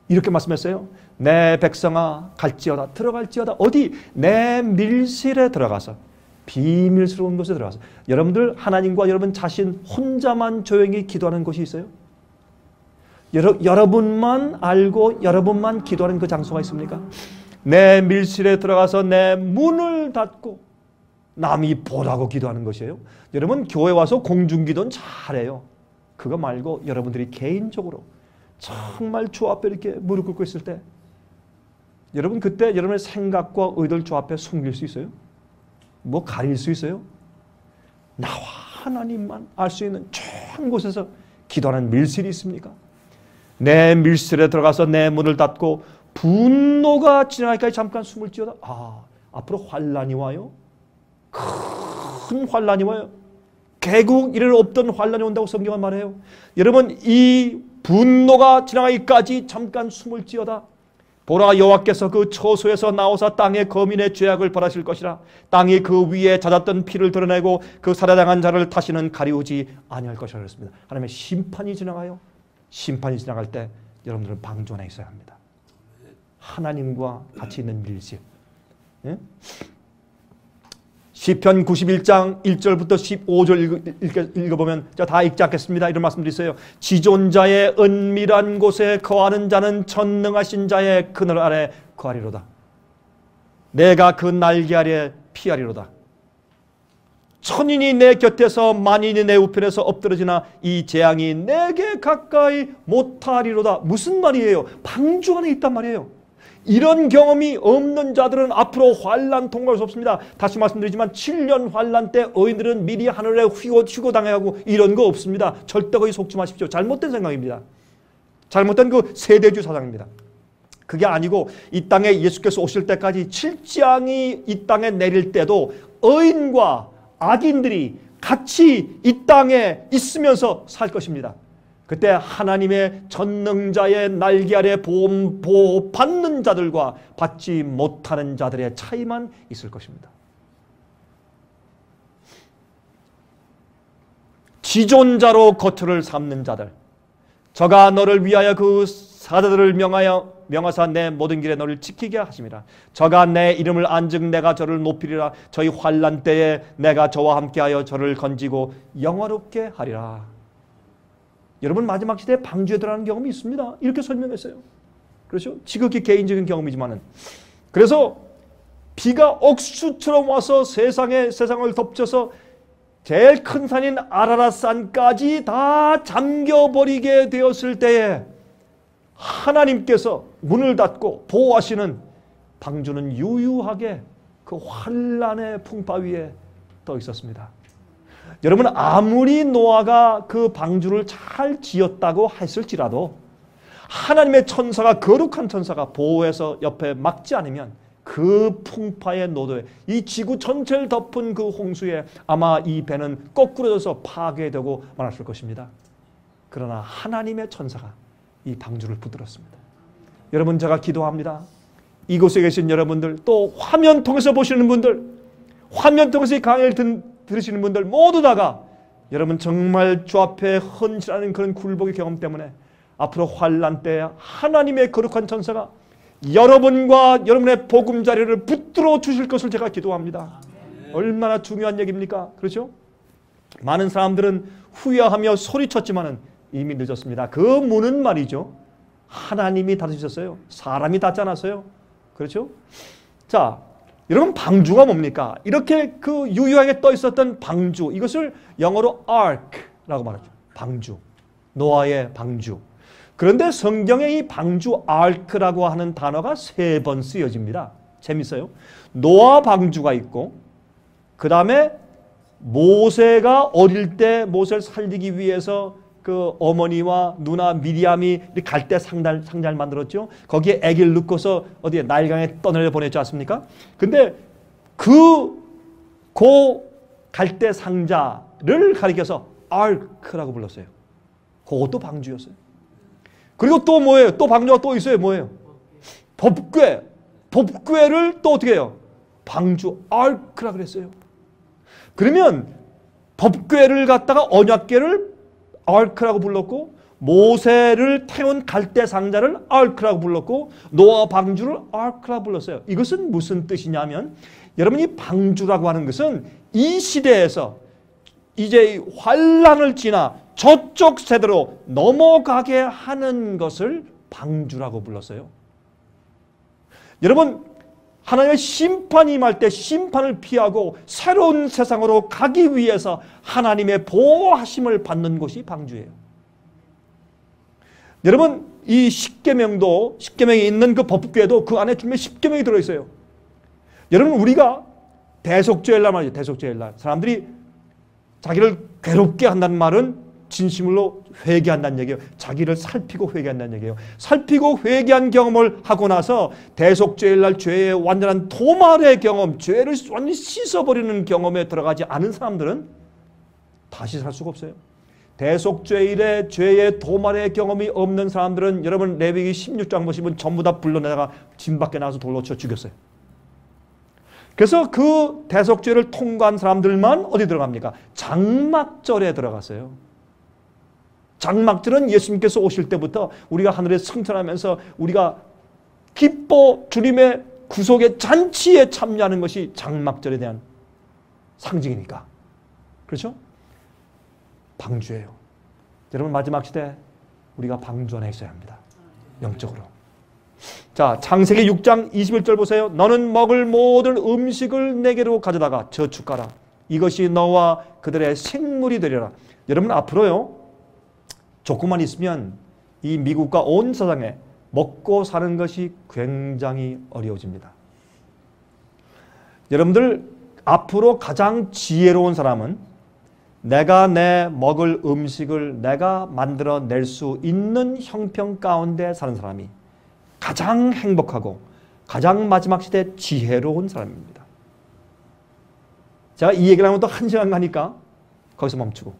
이렇게 말씀했어요. 내 백성아 갈지어다. 들어갈지어다. 어디? 내 밀실에 들어가서 비밀스러운 곳에 들어가서 여러분들 하나님과 여러분 자신 혼자만 조용히 기도하는 곳이 있어요? 여러분만 알고 여러분만 기도하는 그 장소가 있습니까? 내 밀실에 들어가서 내 문을 닫고 남이 보라고 기도하는 것이에요. 여러분 교회 와서 공중기도는 잘해요. 그거 말고 여러분들이 개인적으로 정말 주 앞에 이렇게 무릎 꿇고 있을 때 여러분 그때 여러분의 생각과 의도를 주 앞에 숨길 수 있어요? 뭐 가릴 수 있어요? 나와 하나님만 알 수 있는 조용한 곳에서 기도하는 밀실이 있습니까? 내 밀실에 들어가서 내 문을 닫고 분노가 지나기까지 잠깐 숨을 지어다. 앞으로 환란이 와요. 큰 환란이 와요. 개국 이래 없던 환란이 온다고 성경은 말해요. 여러분 이 분노가 지나가기까지 잠깐 숨을 지어다. 보라 여호와께서 그 처소에서 나오사 땅의 거민의 죄악을 벌하실 것이라. 땅이 그 위에 잦았던 피를 드러내고 그 살해당한 자를 다시는 가리우지 아니할 것이라 그랬습니다. 하나님의 심판이 지나가요. 심판이 지나갈 때 여러분들은 방주 안에 있어야 합니다. 하나님과 같이 있는 밀실. 예? 시편 91장 1절부터 15절 읽어보면 제가 다 읽지 않겠습니다. 이런 말씀들이 있어요. 지존자의 은밀한 곳에 거하는 자는 전능하신 자의 그늘 아래 거하리로다. 내가 그 날개 아래 피하리로다. 천인이 내 곁에서 만인이 내 우편에서 엎드러지나 이 재앙이 내게 가까이 못하리로다. 무슨 말이에요? 방주 안에 있단 말이에요. 이런 경험이 없는 자들은 앞으로 환란 통과할 수 없습니다. 다시 말씀드리지만 7년 환란 때 의인들은 미리 하늘에 휴거당하고 이런 거 없습니다. 절대 거기 속지 마십시오. 잘못된 생각입니다. 잘못된 그 세대주 사상입니다. 그게 아니고 이 땅에 예수께서 오실 때까지 칠지왕이 이 땅에 내릴 때도 의인과 악인들이 같이 이 땅에 있으면서 살 것입니다. 그때 하나님의 전능자의 날개 아래 보호 받는 자들과 받지 못하는 자들의 차이만 있을 것입니다. 지존자로 거처를 삼는 자들, 저가 너를 위하여 그 사자들을 명하사 내 모든 길에 너를 지키게 하심이라. 저가 내 이름을 안즉 내가 저를 높이리라. 저희 환난 때에 내가 저와 함께하여 저를 건지고 영화롭게 하리라. 여러분 마지막 시대에 방주에 들어가는 경험이 있습니다. 이렇게 설명했어요. 그렇죠? 지극히 개인적인 경험이지만은. 그래서 비가 억수처럼 와서 세상을 덮쳐서 제일 큰 산인 아라랏산까지 다 잠겨버리게 되었을 때에 하나님께서 문을 닫고 보호하시는 방주는 유유하게 그 환란의 풍파 위에 떠 있었습니다. 여러분 아무리 노아가 그 방주를 잘 지었다고 했을지라도 하나님의 천사가 거룩한 천사가 보호해서 옆에 막지 않으면 그 풍파의 노도에 이 지구 전체를 덮은 그 홍수에 아마 이 배는 거꾸로져서 파괴되고 말았을 것입니다. 그러나 하나님의 천사가 이 방주를 붙들었습니다. 여러분 제가 기도합니다. 이곳에 계신 여러분들 또 화면 통해서 보시는 분들 화면 통해서 이 강의를 들으시는 분들 모두 다가 여러분 정말 주 앞에 헌신하는 그런 굴복의 경험 때문에 앞으로 환난 때 하나님의 거룩한 천사가 여러분과 여러분의 보금자리를 붙들어 주실 것을 제가 기도합니다. 얼마나 중요한 얘기입니까? 그렇죠? 많은 사람들은 후회하며 소리쳤지만은 이미 늦었습니다. 그 문은 말이죠. 하나님이 닫으셨어요. 사람이 닫지 않았어요. 그렇죠? 자, 여러분 방주가 뭡니까? 이렇게 그 유유하게 떠 있었던 방주, 이것을 영어로 ark라고 말하죠. 방주, 노아의 방주. 그런데 성경에 이 방주 ark라고 하는 단어가 3번 쓰여집니다. 재밌어요. 노아 방주가 있고 그 다음에 모세가 어릴 때 모세를 살리기 위해서 그 어머니와 누나 미리암이 갈대 상자를 만들었죠. 거기에 아기를 넣고서 어디에 나일강에 떠내려 보냈지 않습니까? 근데 그 갈대 상자를 가리켜서 아크라고 불렀어요. 그것도 방주였어요. 그리고 또 뭐예요? 또 방주가 또 있어요. 뭐예요? 법궤. 법궤를 또 어떻게 해요? 방주 아크라 그랬어요. 그러면 법궤를 갖다가 언약궤를 아크라고 불렀고 모세를 태운 갈대 상자를 아크라고 불렀고 노아 방주를 아크라고 불렀어요. 이것은 무슨 뜻이냐면 여러분이 방주라고 하는 것은 이 시대에서 이제 환란을 지나 저쪽 세대로 넘어가게 하는 것을 방주라고 불렀어요. 여러분, 하나님의 심판이 임할 때 심판을 피하고 새로운 세상으로 가기 위해서 하나님의 보호하심을 받는 곳이 방주예요. 여러분, 이 십계명도, 십계명이 있는 그 법궤도 그 안에 분명히 십계명이 들어있어요. 여러분, 우리가 대속죄일날 말이죠. 대속죄일날 사람들이 자기를 괴롭게 한다는 말은 진심으로 회개한다는 얘기예요. 자기를 살피고 회개한다는 얘기예요. 살피고 회개한 경험을 하고 나서 대속죄일날 죄의 완전한 도말의 경험, 죄를 완전히 씻어버리는 경험에 들어가지 않은 사람들은 다시 살 수가 없어요. 대속죄일에 죄의 도말의 경험이 없는 사람들은 여러분 레위기 16장 보시면 전부 다 불러내다가 진 밖에 나와서 돌로 쳐 죽였어요. 그래서 그 대속죄를 통과한 사람들만 어디 들어갑니까? 장막절에 들어갔어요. 장막절은 예수님께서 오실 때부터 우리가 하늘에 승천하면서 우리가 기뻐 주님의 구속의 잔치에 참여하는 것이 장막절에 대한 상징이니까. 그렇죠? 방주예요. 여러분, 마지막 시대 우리가 방주 안에 있어야 합니다. 영적으로. 자, 창세기 6장 21절 보세요. 너는 먹을 모든 음식을 내게로 가져다가 저축하라. 이것이 너와 그들의 생물이 되리라. 여러분, 앞으로요, 조금만 있으면 이 미국과 온 세상에 먹고 사는 것이 굉장히 어려워집니다. 여러분들, 앞으로 가장 지혜로운 사람은 내가 내 먹을 음식을 내가 만들어낼 수 있는 형편 가운데 사는 사람이 가장 행복하고 가장 마지막 시대 지혜로운 사람입니다. 제가 이 얘기를 하면 또 한 시간 가니까 거기서 멈추고,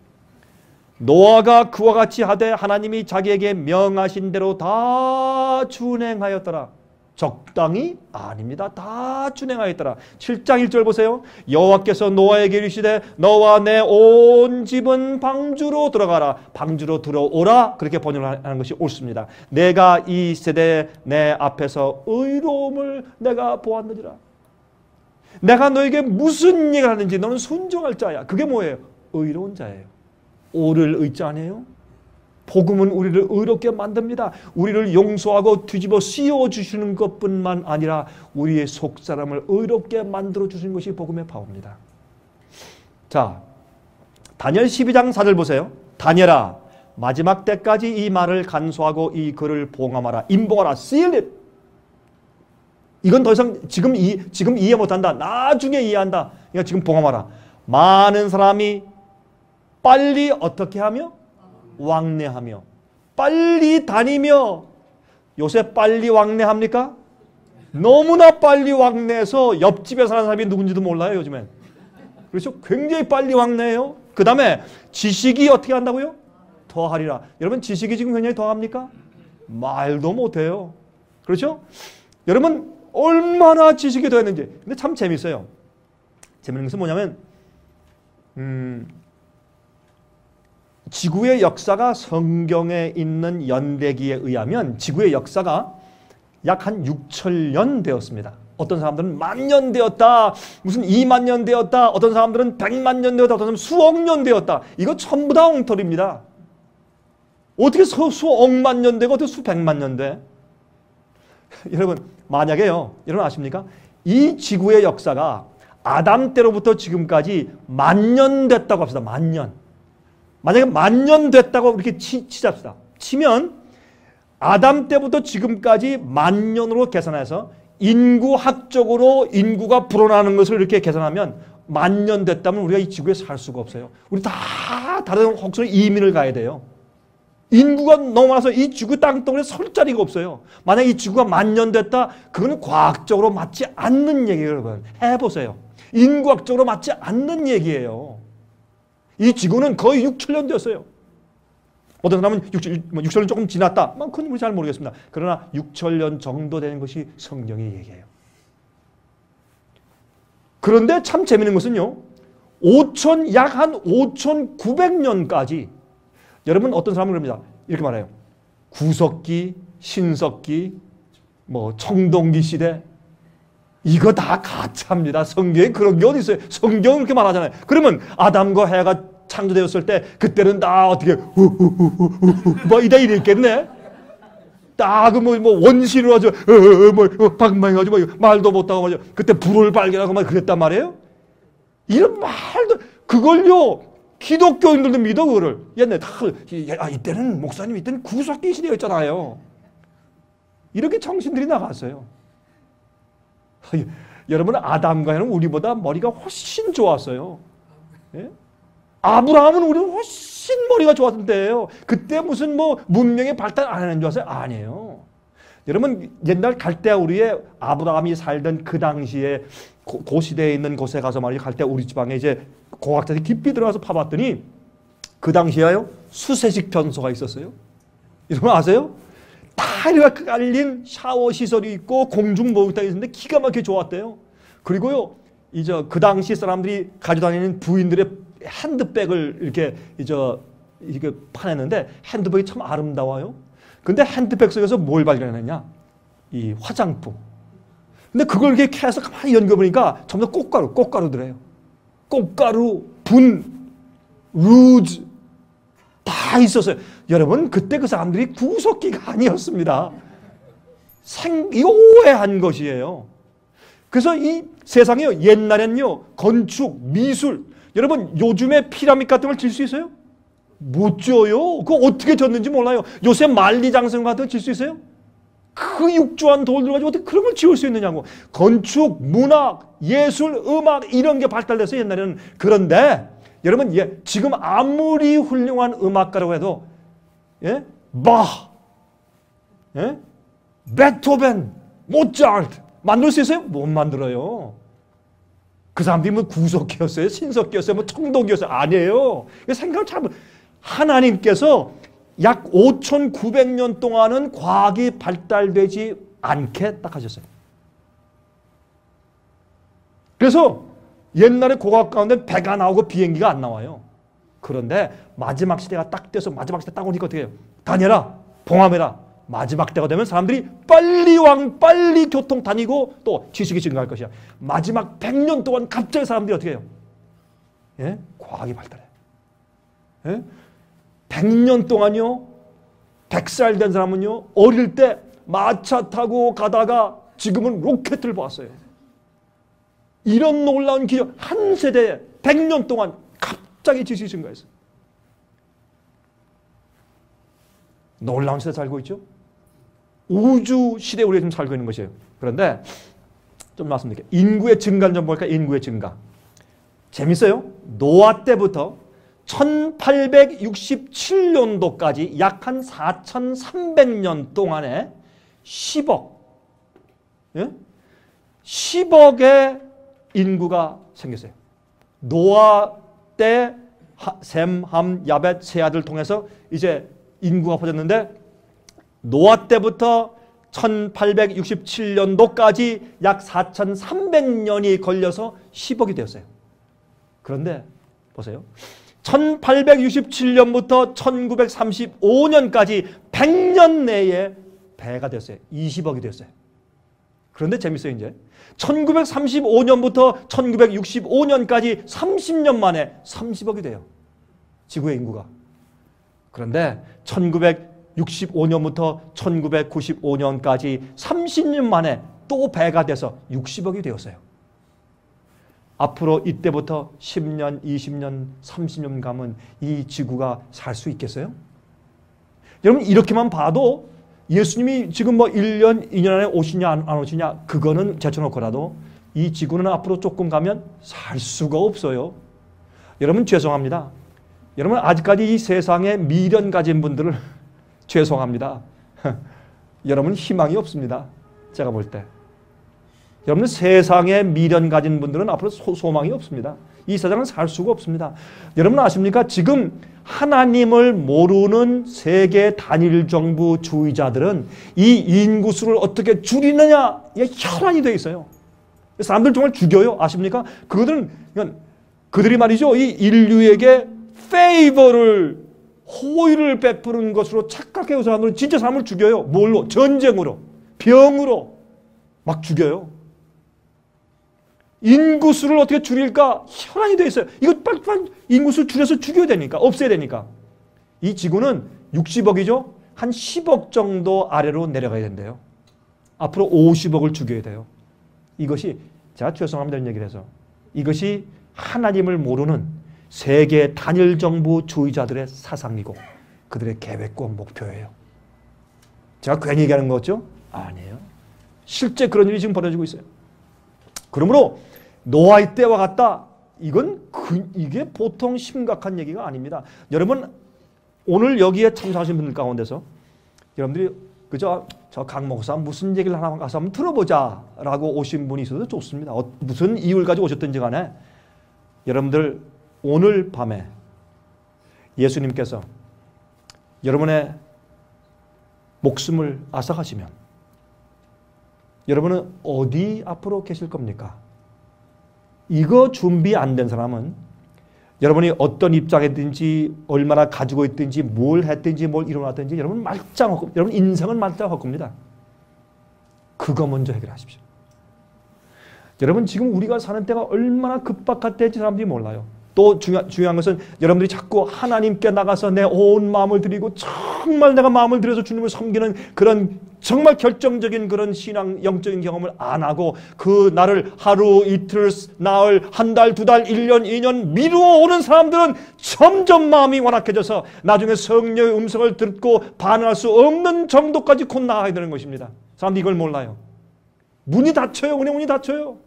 노아가 그와 같이 하되 하나님이 자기에게 명하신 대로 다 준행하였더라. 적당히? 아닙니다. 다 준행하였더라. 7장 1절 보세요. 여호와께서 노아에게 이르시되 너와 내 온 집은 방주로 들어가라. 방주로 들어오라. 그렇게 번역을 하는 것이 옳습니다. 내가 이 세대에 내 앞에서 의로움을 내가 보았느니라. 내가 너에게 무슨 얘기를 하는지 너는 순종할 자야. 그게 뭐예요? 의로운 자예요. 오를 의자 아니에요? 복음은 우리를 의롭게 만듭니다. 우리를 용서하고 뒤집어 씌워주시는 것뿐만 아니라 우리의 속사람을 의롭게 만들어주시는 것이 복음의 파워입니다. 자, 다니엘 12장 4절 보세요. 다니엘아, 마지막 때까지 이 말을 간수하고 이 글을 봉함하라. 임봉하라. seal it. 이건 더 이상 지금 이해 못한다. 나중에 이해한다. 그러니까 지금 봉함하라. 많은 사람이 빨리 어떻게 하며? 왕래하며 빨리 다니며. 요새 빨리 왕래합니까? 너무나 빨리 왕래해서 옆집에 사는 사람이 누군지도 몰라요. 요즘엔. 그렇죠? 굉장히 빨리 왕래해요. 그 다음에 지식이 어떻게 한다고요? 더하리라. 여러분, 지식이 지금 굉장히 더합니까? 말도 못해요. 그렇죠? 여러분, 얼마나 지식이 더했는지. 근데 참 재밌어요. 재밌는 것은 뭐냐면 지구의 역사가 성경에 있는 연대기에 의하면 지구의 역사가 약 한 6천년 되었습니다. 어떤 사람들은 10,000년 되었다. 무슨 20,000년 되었다. 어떤 사람들은 100,000년 되었다. 어떤 사람은 수억 년 되었다. 이거 전부 다 엉터리입니다. 어떻게 수억만 년 되고 어떻게 수백만 년 돼? 여러분, 만약에요. 여러분 아십니까? 이 지구의 역사가 아담 때로부터 지금까지 10,000년 됐다고 합시다. 10,000년. 만약에 10,000년 됐다고 이렇게 치잡시다. 치면 아담 때부터 지금까지 10,000년으로 계산해서 인구학적으로 인구가 불어나는 것을 이렇게 계산하면 10,000년 됐다면 우리가 이 지구에 살 수가 없어요. 우리 다 다른 혹시 이민을 가야 돼요. 인구가 너무 많아서 이 지구 땅덩어리에 설 자리가 없어요. 만약 이 지구가 10,000년 됐다, 그건 과학적으로 맞지 않는 얘기예요. 여러분 해보세요. 인구학적으로 맞지 않는 얘기예요. 이 지구는 거의 6천년 되었어요. 어떤 사람은 6천년 조금 지났다. 그건 우리 잘 모르겠습니다. 그러나 6천년 정도 되는 것이 성경이 얘기해요. 그런데 참 재미있는 것은요, 약 한 5,900년까지 여러분 어떤 사람은 그럽니다. 이렇게 말해요. 구석기, 신석기, 청동기 시대, 이거 다 가짜입니다. 성경에 그런 게 어디 있어요? 성경은 그렇게 말하잖아요. 그러면 아담과 해가 창조되었을 때 그때는 다 어떻게 뭐 이랬겠네. 딱 뭐 원시로 아주 방망해가지고 말도 못하고 말이죠. 그때 불을 발견하고 막 그랬단 말이에요. 이런 말도 그걸요 기독교인들도 믿어 그거를. 옛날에 이때는 목사님 이때는 구속기 시대였잖아요. 이렇게 정신들이 나갔어요. 여러분 아담과 해는 우리보다 머리가 훨씬 좋았어요. 예? 아브라함은 우리는 훨씬 머리가 좋았던 때예요. 그때 무슨 뭐 문명의 발달 안 하는 줄 아세요? 아니에요. 여러분 옛날 갈대아 우리의 아브라함이 살던 그 당시에 고시대에 있는 곳에 가서 말이죠. 갈대아 우리 지방에 이제 공학자들이 깊이 들어가서 파봤더니 그 당시에요 수세식 변소가 있었어요. 여러분 아세요? 다 이렇게 깔린 샤워 시설이 있고 공중 목욕탕이 있었는데 기가 막히게 좋았대요. 그리고요 이제 그 당시 사람들이 가지고 다니는 부인들의 핸드백을 이렇게 파냈는데 핸드백이 참 아름다워요. 근데 핸드백 속에서 뭘 발견했냐? 이 화장품. 근데 그걸 이렇게 캐서 가만히 연겨보니까 전부 다 꽃가루더래요. 꽃가루, 분, 루즈 다 있었어요. 여러분 그때 그 사람들이 구석기가 아니었습니다. 이거 오해한 것이에요. 그래서 이 세상에요 옛날엔요 건축, 미술 여러분 요즘에 피라미드 같은 걸 질 수 있어요? 못 져요. 그거 어떻게 졌는지 몰라요. 요새 만리장성 같은 거 질 수 있어요? 그 육주한 돌들 가지고 어떻게 그런 걸 지을 수 있느냐고. 건축, 문학, 예술, 음악 이런 게 발달돼서 옛날에는. 그런데 여러분 지금 아무리 훌륭한 음악가라고 해도 바흐, 베토벤, 모차르트 만들 수 있어요? 못 만들어요. 그 사람들이 뭐 구석기였어요? 신석기였어요? 뭐 청동기였어요? 아니에요. 생각을 잘 하나님께서 약 5,900년 동안은 과학이 발달되지 않게 딱 하셨어요. 그래서 옛날에 고고학 가운데 배가 나오고 비행기가 안 나와요. 그런데 마지막 시대가 딱 돼서 마지막 시대 딱 오니까 어떻게 해요? 다녀라, 봉함해라. 마지막 때가 되면 사람들이 빨리 교통 다니고 또 지식이 증가할 것이야. 마지막 100년 동안 갑자기 사람들이 어떻게 해요? 예? 과학이 발달해. 예? 100년 동안요. 100살 된 사람은요. 어릴 때 마차 타고 가다가 지금은 로켓을 봤어요. 이런 놀라운 기적. 한 세대에 100년 동안 갑자기 지식이 증가했어요. 놀라운 시대에 살고 있죠. 우주 시대에 우리가 지금 살고 있는 것이에요. 그런데 좀 말씀드릴게요. 인구의 증가를 좀 볼까요? 인구의 증가. 재밌어요. 노아 때부터 1867년도까지 약 한 4,300년 동안에 10억, 10억의 인구가 생겼어요. 노아 때 셈, 함, 야벳 세 아들 통해서 이제 인구가 퍼졌는데 노아 때부터 1867년도까지 약 4,300년이 걸려서 10억이 되었어요. 그런데 보세요. 1867년부터 1935년까지 100년 내에 배가 됐어요. 20억이 됐어요. 그런데 재밌어요. 이제 1935년부터 1965년까지 30년 만에 30억이 돼요. 지구의 인구가. 그런데 1965년부터 1995년까지 30년 만에 또 배가 돼서 60억이 되었어요. 앞으로 이때부터 10년, 20년, 30년 가면 이 지구가 살 수 있겠어요? 여러분 이렇게만 봐도 예수님이 지금 뭐 1년, 2년 안에 오시냐 안 오시냐 그거는 제쳐놓고라도 이 지구는 앞으로 조금 가면 살 수가 없어요. 여러분 죄송합니다. 여러분 아직까지 이 세상에 미련 가진 분들을 죄송합니다. 여러분 희망이 없습니다. 제가 볼 때. 여러분 세상에 미련 가진 분들은 앞으로 소망이 없습니다. 이 세상은 살 수가 없습니다. 여러분 아십니까? 지금 하나님을 모르는 세계 단일 정부주의자들은 이 인구수를 어떻게 줄이느냐에 혈안이 되어 있어요. 사람들 정말 죽여요. 아십니까? 그들이 말이죠. 이 인류에게 페이버를 호의를 베푸는 것으로 착각해서 사람들은 진짜 사람을 죽여요. 뭘로? 전쟁으로, 병으로 막 죽여요. 인구수를 어떻게 줄일까 혈안이 되어 있어요. 이거 빨리 인구수 줄여서 죽여야 되니까, 없애야 되니까. 이 지구는 60억이죠? 한 10억 정도 아래로 내려가야 된대요. 앞으로 50억을 죽여야 돼요. 이것이, 제가 죄송합니다 이런 얘기를 해서, 이것이 하나님을 모르는 세계 단일 정부주의자들의 사상이고 그들의 계획과 목표예요. 제가 괜히 얘기하는 거죠? 아니에요. 실제 그런 일이 지금 벌어지고 있어요. 그러므로 노아의 때와 같다. 이게 보통 심각한 얘기가 아닙니다. 여러분 오늘 여기에 참석하신 분들 가운데서 여러분들이 그저 저 강 목사 무슨 얘기를 하나 가서 한번 들어보자 라고 오신 분이 있어도 좋습니다. 무슨 이유를 가지고 오셨든지 간에 여러분들 오늘 밤에 예수님께서 여러분의 목숨을 앗아가시면 여러분은 어디 앞으로 계실 겁니까? 이거 준비 안 된 사람은 여러분이 어떤 입장이든지 얼마나 가지고 있든지 뭘 했든지 뭘 이뤄놨든지 여러분 말짱하고 여러분 인생은 말짱할 겁니다. 그거 먼저 해결하십시오. 여러분 지금 우리가 사는 때가 얼마나 급박할 때인지 사람들이 몰라요. 또 중요한 것은 여러분들이 자꾸 하나님께 나가서 내 온 마음을 드리고 정말 내가 마음을 들여서 주님을 섬기는 그런 정말 결정적인 그런 신앙 영적인 경험을 안 하고 그 날을 하루 이틀 나흘 한 달 두 달 1년 2년 미루어 오는 사람들은 점점 마음이 완악해져서 나중에 성령의 음성을 듣고 반응할 수 없는 정도까지 곧 나아가야 되는 것입니다. 사람들이 이걸 몰라요. 문이 닫혀요. 은혜 문이 닫혀요.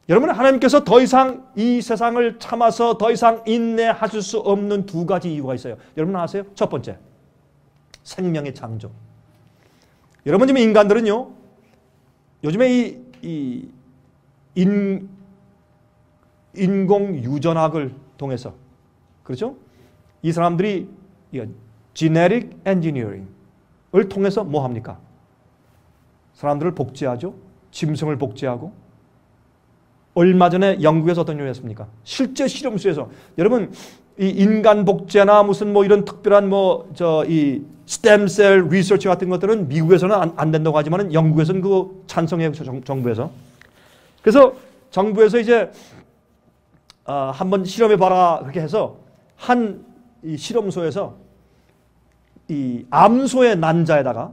여러분 하나님께서 더 이상 이 세상을 참아서 더 이상 인내하실 수 없는 두 가지 이유가 있어요. 여러분 아세요? 첫 번째, 생명의 창조. 여러분 지금 인간들은요, 요즘에 이 인공 유전학을 통해서, 그렇죠? 이 사람들이 genetic engineering을 통해서 뭐 합니까? 사람들을 복제하죠. 짐승을 복제하고. 얼마 전에 영국에서 어떤 일을 했습니까? 실제 실험소에서 여러분 이 인간 복제나 무슨 뭐 이런 특별한 이 스템셀 리서치 같은 것들은 미국에서는 안 된다고 하지만 영국에서는 그거 찬성해요. 정부에서. 그래서 정부에서 이제 한번 실험해 봐라 그렇게 해서 한 이 실험소에서 이 암소의 난자에다가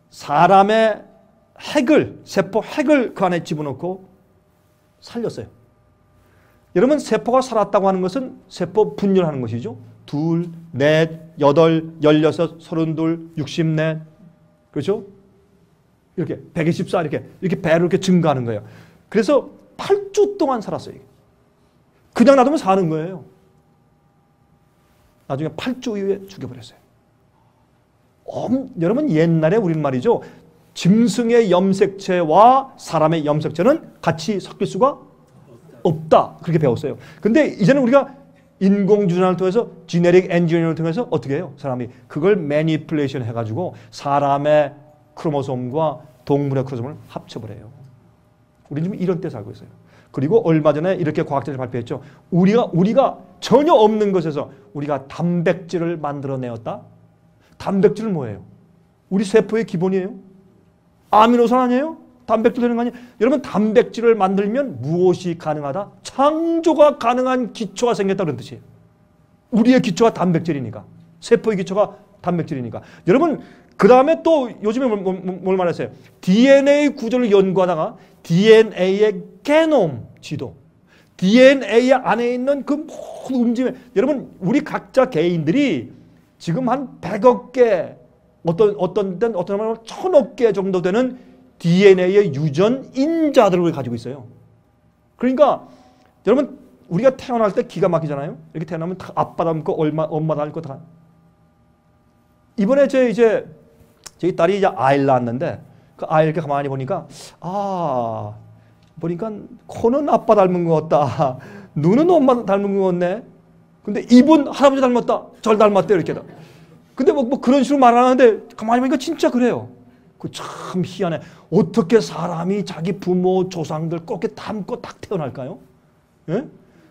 사람의 세포 핵을 그 안에 집어넣고 살렸어요. 여러분 세포가 살았다고 하는 것은 세포 분열하는 것이죠. 2, 4, 8, 16, 32, 64 그렇죠? 이렇게 124 이렇게 배로 이렇게 증가하는 거예요. 그래서 8주 동안 살았어요. 그냥 놔두면 사는 거예요. 나중에 8주 이후에 죽여버렸어요. 여러분 옛날에 우리는 말이죠. 짐승의 염색체와 사람의 염색체는 같이 섞일 수가 없다. 그렇게 배웠어요. 근데 이제는 우리가 인공주전을 통해서 지네릭 엔지니어링을 통해서 어떻게 해요? 사람이 그걸 매니플레이션 해가지고 사람의 크로모솜과 동물의 크로모솜을 합쳐버려요. 우리는 지금 이런 때 살고 있어요. 그리고 얼마 전에 이렇게 과학자들이 발표했죠. 우리가 전혀 없는 것에서 우리가 단백질을 만들어내었다. 단백질은 뭐예요? 우리 세포의 기본이에요. 아미노산 아니에요? 단백질 되는 거 아니에요? 여러분 단백질을 만들면 무엇이 가능하다? 창조가 가능한 기초가 생겼다 그런 뜻이에요. 우리의 기초가 단백질이니까. 세포의 기초가 단백질이니까. 여러분 그 다음에 또 요즘에 뭘 말했어요? DNA 구조를 연구하다가 DNA의 게놈 지도, DNA 안에 있는 그 모든 움직임, 여러분 우리 각자 개인들이 지금 한 100억 개, 어떤 때는 1000억 개 정도 되는 DNA의 유전 인자들을 가지고 있어요. 그러니까 여러분 우리가 태어날 때 기가 막히잖아요. 이렇게 태어나면 다 아빠 닮고 엄마 닮고 다. 이번에 저희 딸이 이제 아이를 낳았는데 그 아이를 이렇게 가만히 보니까 보니까 코는 아빠 닮은 것 같다. 눈은 엄마 닮은 것 같네. 근데 입은 할아버지 닮았다. 절 닮았대 이렇게. 근데 뭐 그런 식으로 말하는데 가만히 보니까 진짜 그래요. 그 참 희한해. 어떻게 사람이 자기 부모 조상들 꼭 이렇게 닮고 딱 태어날까요? 예?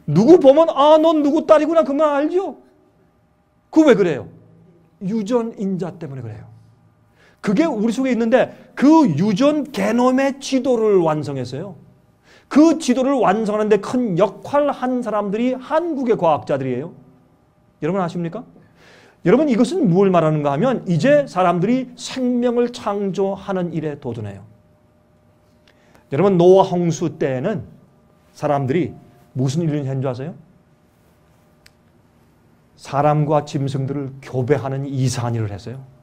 누구 보면 넌 누구 딸이구나 그만 알죠? 그거 왜 그래요? 유전 인자 때문에 그래요. 그게 우리 속에 있는데 그 유전 게놈의 지도를 완성했어요. 그 지도를 완성하는 데 큰 역할을 한 사람들이 한국의 과학자들이에요. 여러분 아십니까? 여러분 이것은 무엇을 말하는가 하면 이제 사람들이 생명을 창조하는 일에 도전해요. 여러분 노아 홍수 때에는 사람들이 무슨 일을 했는 줄 아세요? 사람과 짐승들을 교배하는 이상한 일을 했어요.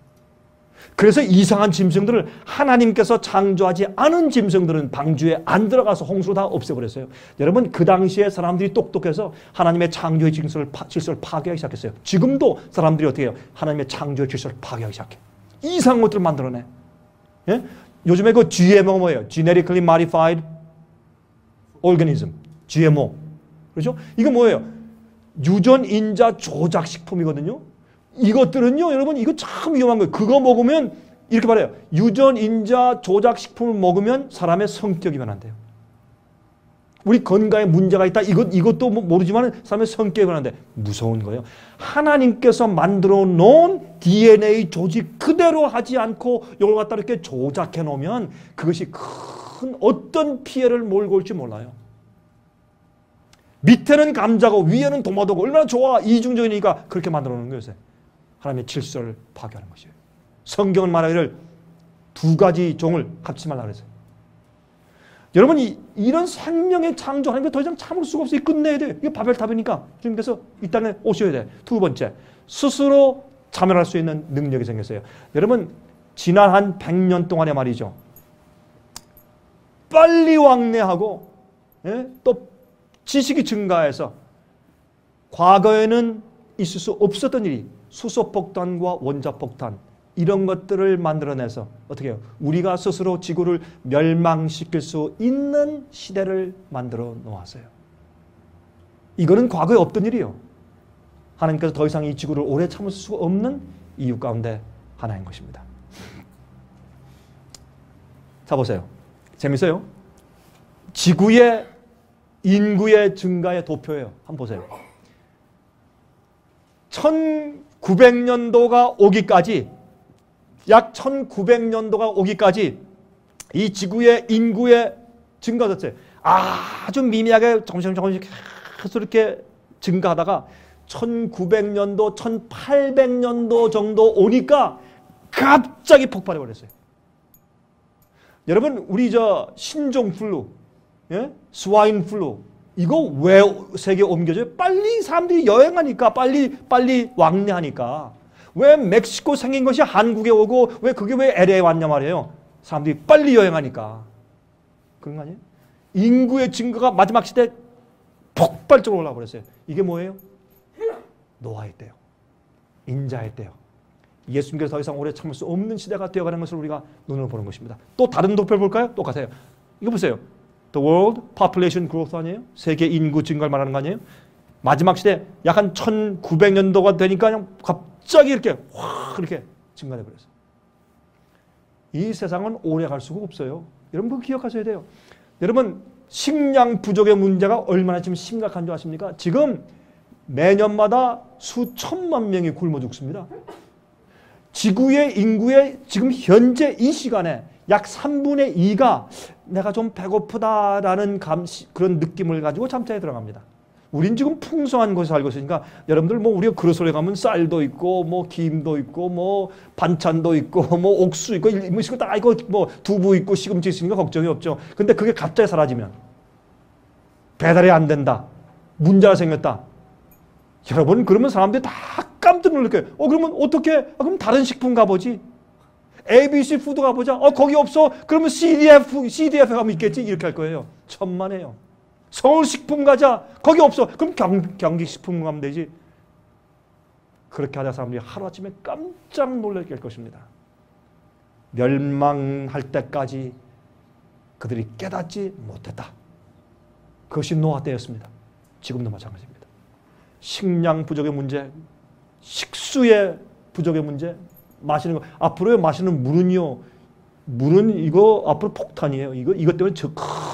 그래서 이상한 짐승들을 하나님께서 창조하지 않은 짐승들은 방주에 안 들어가서 홍수로 다 없애버렸어요. 여러분 그 당시에 사람들이 똑똑해서 하나님의 창조의 질서를 파괴하기 시작했어요. 지금도 사람들이 어떻게 해요? 하나님의 창조의 질서를 파괴하기 시작해. 이상한 것들을 만들어내. 예? 요즘에 그 GMO 뭐예요? Genetically Modified Organism. GMO. 그렇죠? 이거 뭐예요? 유전인자 조작식품이거든요. 이것들은요, 여러분, 이거 참 위험한 거예요. 그거 먹으면, 이렇게 말해요. 유전인자 조작식품을 먹으면 사람의 성격이 변한대요. 우리 건강에 문제가 있다. 이것도 모르지만 사람의 성격이 변한대. 무서운 거예요. 하나님께서 만들어 놓은 DNA 조직 그대로 하지 않고 이걸 갖다 이렇게 조작해 놓으면 그것이 큰 어떤 피해를 몰고 올지 몰라요. 밑에는 감자고 위에는 토마토고 얼마나 좋아. 이중적이니까 그렇게 만들어 놓는 거예요. 요새. 하나님의 질서를 파괴하는 것이에요. 성경은 말하기를 두 가지 종을 합치지 말라 그랬어요. 여러분 이런 생명의 창조 하나님께 더 이상 참을 수가 없어요. 끝내야 돼요. 이게 바벨탑이니까 주님께서 이 땅에 오셔야 돼. 두 번째, 스스로 참여할 수 있는 능력이 생겼어요. 여러분 지난 한 100년 동안에 말이죠. 빨리 왕래하고 또 지식이 증가해서 과거에는 있을 수 없었던 일이 수소폭탄과 원자폭탄 이런 것들을 만들어내서 어떻게 해요? 우리가 스스로 지구를 멸망시킬 수 있는 시대를 만들어 놓았어요. 이거는 과거에 없던 일이에요. 하나님께서 더 이상 이 지구를 오래 참을 수 없는 이유 가운데 하나인 것입니다. 자 보세요. 재밌어요? 지구의 인구의 증가의 도표예요. 한번 보세요. 1900년도가 오기까지 약 1900년도가 오기까지 이 지구의 인구의 증가 자체 아주 미미하게 조금씩 계속 이렇게 증가하다가 1900년도, 1800년도 정도 오니까 갑자기 폭발해 버렸어요. 여러분 우리 저 신종플루, 스와인 플루 이거 왜 세계에 옮겨져요? 빨리 사람들이 여행하니까 빨리 왕래하니까. 왜 멕시코 생긴 것이 한국에 오고 왜 그게 왜 LA에 왔냐 말이에요. 사람들이 빨리 여행하니까. 그런 거 아니에요? 인구의 증가가 마지막 시대에 폭발적으로 올라와 버렸어요. 이게 뭐예요? 노아의 때요. 인자의 때요. 예수님께서 더 이상 오래 참을 수 없는 시대가 되어가는 것을 우리가 눈으로 보는 것입니다. 또 다른 도표를 볼까요? 똑같아요. 이거 보세요. The World Population Growth 아니에요? 세계 인구 증가를 말하는 거 아니에요? 마지막 시대 약 한 1900년도가 되니까 그냥 갑자기 이렇게 확 이렇게 증가돼 버렸어요. 이 세상은 오래 갈 수가 없어요. 여러분 그거 기억하셔야 돼요. 여러분 식량 부족의 문제가 얼마나 지금 심각한 줄 아십니까? 지금 매년마다 수천만 명이 굶어 죽습니다. 지구의 인구의 지금 현재 이 시간에 약 3분의 2가 내가 좀 배고프다라는 그런 느낌을 가지고 잠자에 들어갑니다. 우린 지금 풍성한 곳에 살고 있으니까 여러분들 뭐 우리가 그릇소리 가면 쌀도 있고 뭐 김도 있고 뭐 반찬도 있고 뭐 옥수 있고 이거 다 있고 뭐 두부 있고 시금치 있으니까 걱정이 없죠. 근데 그게 갑자기 사라지면 배달이 안 된다. 문제가 생겼다. 여러분 그러면 사람들이 다 깜짝 놀랄 거예요. 그러면 어떻게? 그럼 다른 식품 가보지. ABC 푸드 가보자. 거기 없어. 그러면 CDF 가면 있겠지. 이렇게 할 거예요. 천만에요. 서울식품 가자. 거기 없어. 그럼 경기식품 가면 되지. 그렇게 하다 사람들이 하루아침에 깜짝 놀랄 것입니다. 멸망할 때까지 그들이 깨닫지 못했다. 그것이 노아 때였습니다. 지금도 마찬가지입니다. 식량 부족의 문제, 식수의 부족의 문제, 마시는 거. 앞으로 마시는 물은요. 물은 이거 앞으로 폭탄이에요. 이것 때문에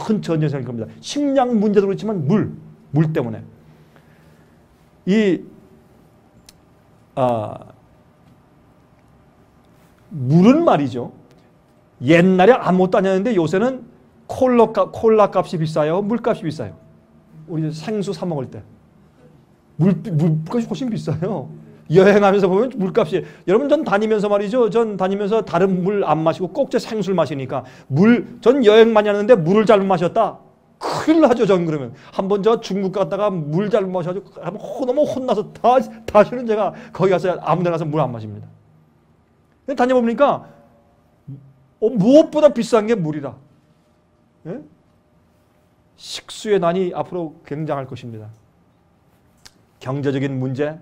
큰 전쟁이 생길 겁니다. 식량 문제도 그렇지만 물 때문에. 물은 말이죠. 옛날에 아무것도 아니었는데 요새는 콜라 값이 비싸요? 물값이 비싸요? 우리 생수 사 먹을 때. 물값이 훨씬 비싸요. 여행하면서 보면 물값이. 여러분, 전 다니면서 말이죠. 전 다니면서 다른 물 안 마시고 꼭 제 생수를 마시니까 전 여행 많이 하는데 물을 잘못 마셨다. 큰일 나죠, 전 그러면. 한번 저 중국 갔다가 물 잘못 마셔가지고 너무 혼나서 다시는 제가 거기 가서 아무 데 가서 물 안 마십니다. 다녀보니까 무엇보다 비싼 게 물이라. 예? 식수의 난이 앞으로 굉장할 것입니다. 경제적인 문제,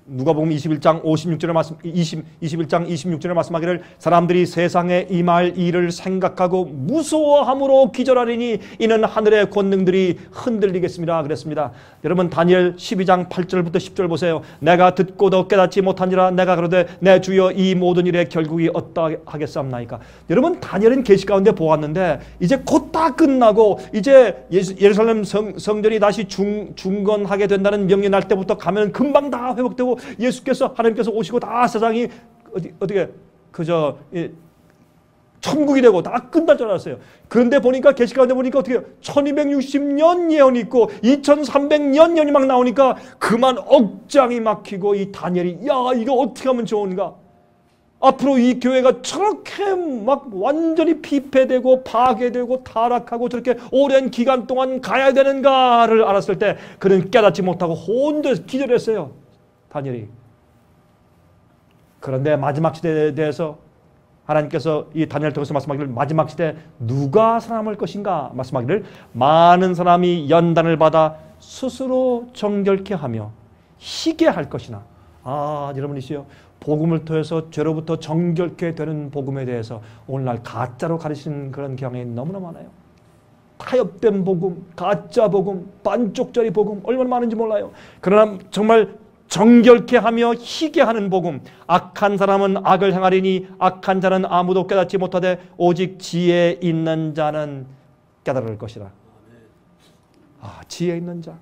누가복음 21장 56절에 말씀 21장 26절에 말씀하기를 사람들이 세상에 임할 일을 생각하고 무서워함으로 기절하리니 이는 하늘의 권능들이 흔들리겠습니다. 그랬습니다. 여러분, 다니엘 12장 8절부터 10절 보세요. 내가 듣고도 깨닫지 못하니라. 내가 그러되 내 주여 이 모든 일의 결국이 어떠하겠사옵나이까. 여러분, 다니엘은 계시 가운데 보았는데 이제 곧 다 끝나고 이제 예루살렘 성전이 다시 중건하게 된다는 명이 날 때부터 가면 금방 다 회복되고 예수께서 하나님께서 오시고 다 세상이 어떻게 그저 천국이 되고 다 끝날 줄 알았어요. 그런데 보니까 계시 가운데 보니까 어떻게 1260년 예언이 있고 2300년 예언이 막 나오니까 그만 억장이 막히고 이 다니엘이 야 이거 어떻게 하면 좋은가? 앞으로 이 교회가 저렇게 막 완전히 피폐되고 파괴되고 타락하고 저렇게 오랜 기간 동안 가야 되는가를 알았을 때 그는 깨닫지 못하고 혼자 기절했어요. 다니엘이. 그런데 마지막 시대에 대해서 하나님께서 이 다니엘을 통해서 말씀하기를 마지막 시대 누가 살아남을 것인가 말씀하기를 많은 사람이 연단을 받아 스스로 정결케 하며 희게 할 것이나. 여러분이시여, 복음을 통해서 죄로부터 정결케 되는 복음에 대해서 오늘날 가짜로 가르치는 그런 경향이 너무나 많아요. 타협된 복음, 가짜 복음, 반쪽짜리 복음 얼마나 많은지 몰라요. 그러나 정말 정결케 하며 희게 하는 복음, 악한 사람은 악을 행하리니 악한 자는 아무도 깨닫지 못하되 오직 지혜 있는 자는 깨달을 것이라. 지혜 있는 자.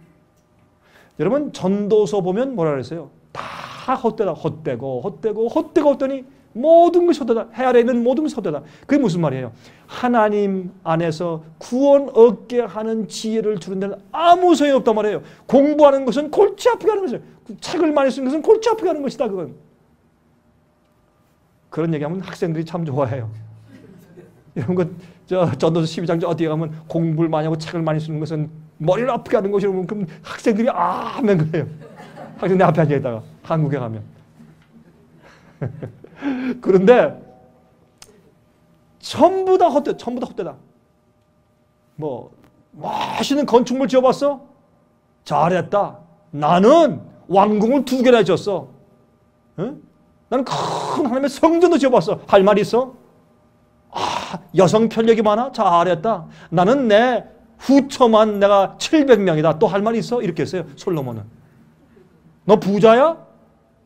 여러분, 전도서 보면 뭐라 그랬어요? 다 헛되다. 헛되더니 모든 것이 헛되다. 해 아래 있는 모든 것이 헛되다. 그게 무슨 말이에요? 하나님 안에서 구원 얻게 하는 지혜를 주는 데는 아무 소용이 없단 말이에요. 공부하는 것은 골치 아프게 하는 것이에요. 책을 많이 쓰는 것은 골치 아프게 하는 것이다. 그건. 그런 얘기하면 학생들이 참 좋아해요. 이런 전도서 12장 어디에 가면 공부를 많이 하고 책을 많이 쓰는 것은 머리를 아프게 하는 것이라고 그럼 학생들이 하면 그래요. 학생들 앞에 앉아있다가 한국에 가면. 그런데 전부 다 헛되다. 멋있는 건축물 지어봤어? 잘했다. 나는 왕궁을 2개나 지었어. 응? 나는 큰 하나님의 성전도 지어봤어. 할 말 있어? 여성 편력이 많아? 잘했다. 나는 내 후처만 내가 700명이다. 또 할 말 있어? 이렇게 했어요. 솔로몬은. 너 부자야?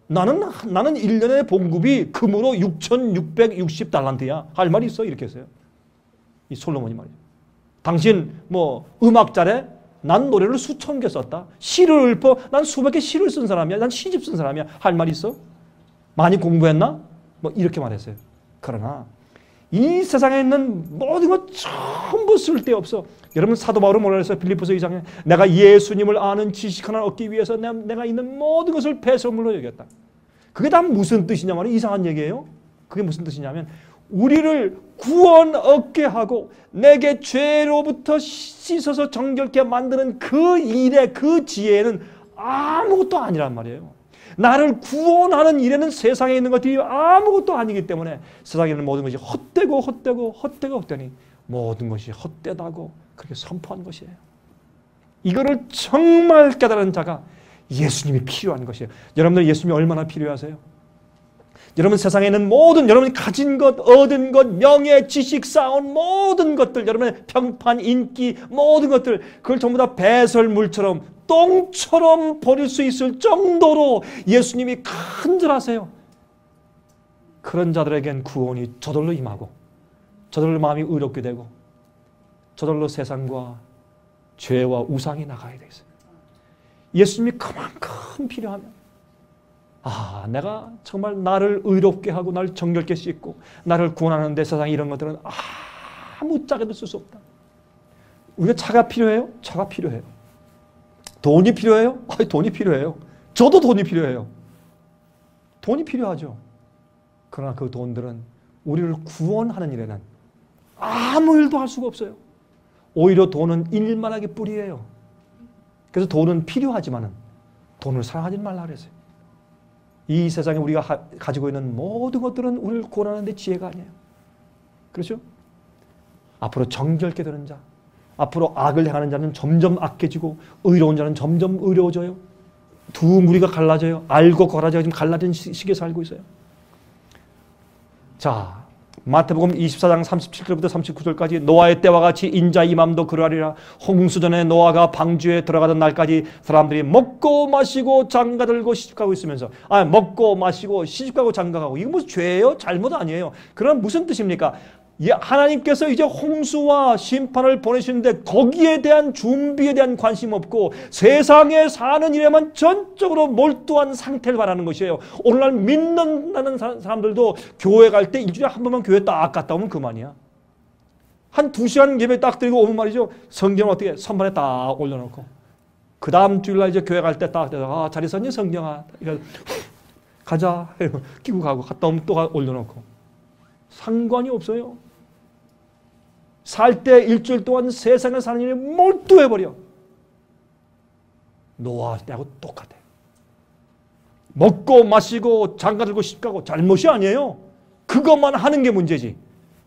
나는 1년의 봉급이 금으로 6,660달란트야. 할 말이 있어? 이렇게 했어요. 이 솔로몬이 말이죠. 당신 음악 잘해? 난 노래를 수천 개 썼다. 시를 읊어? 난 수백 개 시를 쓴 사람이야. 난 시집 쓴 사람이야. 할 말 있어? 많이 공부했나? 이렇게 말했어요. 그러나 이 세상에 있는 모든 것 전부 쓸데없어. 여러분, 사도 바울은 뭐라 그랬어요? 빌립보서 2장에 내가 예수님을 아는 지식 하나를 얻기 위해서 내가 있는 모든 것을 배설물로 여겼다. 그게 다 무슨 뜻이냐 말이에요. 이상한 얘기예요. 그게 무슨 뜻이냐면 우리를 구원 얻게 하고 내게 죄로부터 씻어서 정결케 만드는 그 일의 그 지혜는 아무것도 아니란 말이에요. 나를 구원하는 일에는 세상에 있는 것들이 아무것도 아니기 때문에 세상에 있는 모든 것이 헛되니 모든 것이 헛되다고 그렇게 선포한 것이에요. 이거를 정말 깨달은 자가 예수님이 필요한 것이에요. 여러분들 예수님이 얼마나 필요하세요? 여러분, 세상에 있는 모든 여러분이 가진 것, 얻은 것, 명예, 지식, 쌓은 모든 것들, 여러분의 평판, 인기, 모든 것들, 그걸 전부 다 배설물처럼 똥처럼 버릴 수 있을 정도로 예수님이 간절하세요. 그런 자들에겐 구원이 저절로 임하고 저절로 마음이 의롭게 되고 저절로 세상과 죄와 우상이 나가야 되겠어요. 예수님이 그만큼 필요하면 아, 내가 정말 나를 의롭게 하고 나를 정결케 씻고 나를 구원하는데 세상에 이런 것들은 아무짝에도 쓸 수 없다. 우리가 차가 필요해요? 차가 필요해요. 돈이 필요해요? 돈이 필요해요. 저도 돈이 필요해요. 돈이 필요하죠. 그러나 그 돈들은 우리를 구원하는 일에는 아무 일도 할 수가 없어요. 오히려 돈은 일만하게 뿌리예요. 그래서 돈은 필요하지만 돈을 사랑하지 말라 그랬어요. 이 세상에 우리가 가지고 있는 모든 것들은 우리를 구원하는 데 지혜가 아니에요. 그렇죠? 앞으로 정결케 되는 자, 앞으로 악을 행하는 자는 점점 악해지고 의로운 자는 점점 의로워져요. 두 무리가 갈라져요. 알고 거라져가 지금 갈라진 시기에 살고 있어요. 자, 마태복음 24장 37절부터 39절까지 노아의 때와 같이 인자의 임함도 그러하리라. 홍수전에 노아가 방주에 들어가던 날까지 사람들이 먹고 마시고 장가들고 시집가고 있으면서 먹고 마시고 시집가고 장가가고 이거 무슨 죄예요? 잘못 아니에요. 그럼 무슨 뜻입니까? 하나님께서 이제 홍수와 심판을 보내시는데 거기에 대한 준비에 대한 관심 없고 세상에 사는 일에만 전적으로 몰두한 상태를 말하는 것이에요. 오늘날 믿는다는 사람들도 교회 갈 때 일주일에 한 번만 교회 딱 갔다 오면 그만이야. 한 2시간 예배 딱 드리고 오면 말이죠. 성경 어떻게 선반에 딱 올려놓고 그 다음 주일날 이제 교회 갈 때 딱 잘 있었니 성경아? 가자. 끼고 가고 갔다 오면 또 올려놓고 상관이 없어요. 살 때 일주일 동안 세상에 사는 일에 몰두해버려. 노아 때하고 똑같아. 먹고 마시고 장가들고 시집가고 잘못이 아니에요. 그것만 하는 게 문제지.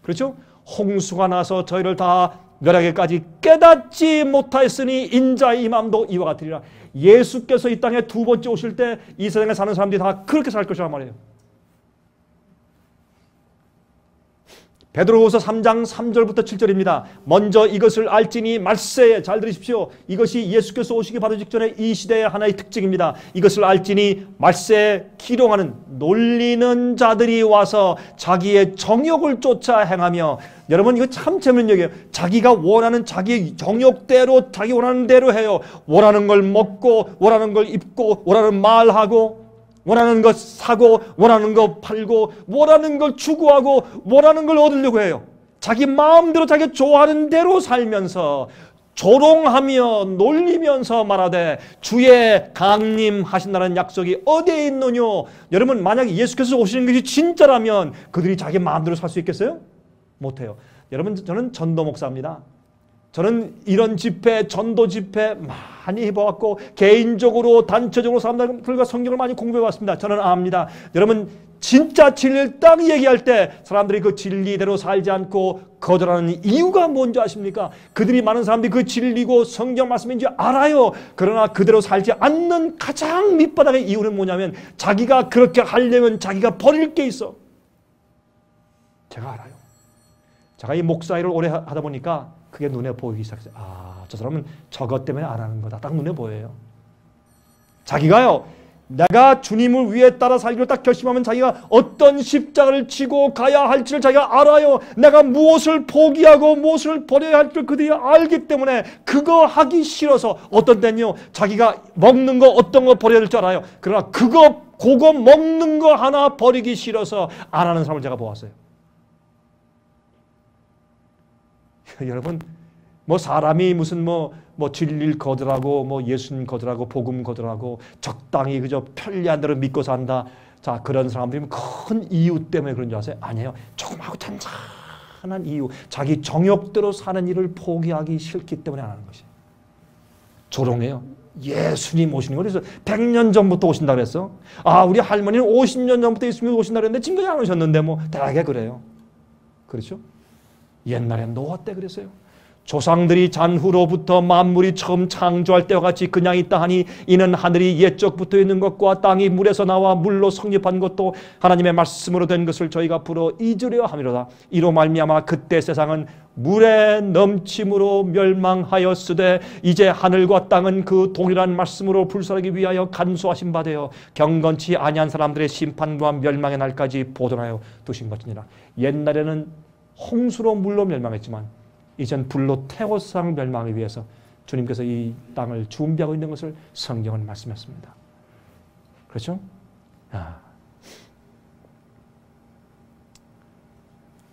그렇죠? 홍수가 나서 저희를 다 멸하게까지 깨닫지 못하였으니 인자의 임함도 이와 같으리라. 예수께서 이 땅에 두 번째 오실 때 이 세상에 사는 사람들이 다 그렇게 살 것이란 말이에요. 베드로후서 3장 3절부터 7절입니다. 먼저 이것을 알지니 말세에 잘 들으십시오. 이것이 예수께서 오시기 바로 직전에 이 시대의 하나의 특징입니다. 이것을 알지니 말세에 기롱하는 놀리는 자들이 와서 자기의 정욕을 쫓아 행하며 여러분 이거 참 재밌는 얘기예요. 자기가 원하는 자기 정욕대로 자기 원하는 대로 해요. 원하는 걸 먹고 원하는 걸 입고 원하는 말하고 원하는 것 사고 원하는 것 팔고 원하는 걸 추구하고 원하는 걸 얻으려고 해요. 자기 마음대로 자기 좋아하는 대로 살면서 조롱하며 놀리면서 말하되 주의 강림하신다는 약속이 어디에 있느뇨. 여러분 만약에 예수께서 오시는 것이 진짜라면 그들이 자기 마음대로 살 수 있겠어요? 못해요. 여러분 저는 전도 목사입니다. 저는 이런 집회, 전도 집회 많이 해보았고 개인적으로 단체적으로 사람들과 성경을 많이 공부해왔습니다. 저는 압니다. 여러분 진짜 진리를 딱 얘기할 때 사람들이 그 진리대로 살지 않고 거절하는 이유가 뭔지 아십니까? 그들이 많은 사람들이 그 진리고 성경 말씀인지 알아요. 그러나 그대로 살지 않는 가장 밑바닥의 이유는 뭐냐면 자기가 그렇게 하려면 자기가 버릴 게 있어. 제가 알아요. 제가 이 목사 일을 오래 하다 보니까 그게 눈에 보이기 시작했어요. 저 사람은 저것 때문에 안 하는 거다. 딱 눈에 보여요. 자기가요. 내가 주님을 위해 따라 살기로 딱 결심하면 자기가 어떤 십자가를 지고 가야 할지를 자기가 알아요. 내가 무엇을 포기하고 무엇을 버려야 할지를 그들이 알기 때문에 그거 하기 싫어서 어떤 때는요. 자기가 먹는 거 어떤 거 버려야 될 줄 알아요. 그러나 그거 먹는 거 하나 버리기 싫어서 안 하는 사람을 제가 보았어요. 여러분 뭐 사람이 무슨 뭐 진리를 거절하고 예수님 거절하고 복음 거절하고 적당히 그저 편리한 대로 믿고 산다. 자 그런 사람들이 큰 이유 때문에 그런 줄 아세요? 아니에요. 조금하고 잔잔한 이유. 자기 정욕대로 사는 일을 포기하기 싫기 때문에 안 하는 것이에요. 조롱해요. 예수님 오시는 거 그래서 100년 전부터 오신다 그랬어. 우리 할머니는 50년 전부터 예수님이 오신다 그랬는데 지금까지 안 오셨는데 대하게 그래요. 그렇죠? 옛날에 노아 때 그랬어요. 조상들이 잔후로부터 만물이 처음 창조할 때와 같이 그냥 있다 하니 이는 하늘이 옛적부터 있는 것과 땅이 물에서 나와 물로 성립한 것도 하나님의 말씀으로 된 것을 저희가 앞으로 잊으려 함이로다. 이로 말미암아 그때 세상은 물의 넘침으로 멸망하였으되 이제 하늘과 땅은 그 동일한 말씀으로 불살하기 위하여 간수하신 바 되어 경건치 아니한 사람들의 심판과 멸망의 날까지 보존하여 두신 것이니라. 옛날에는 홍수로 물로 멸망했지만 이젠 불로 태워서 멸망하기 위해서 주님께서 이 땅을 준비하고 있는 것을 성경은 말씀했습니다. 그렇죠?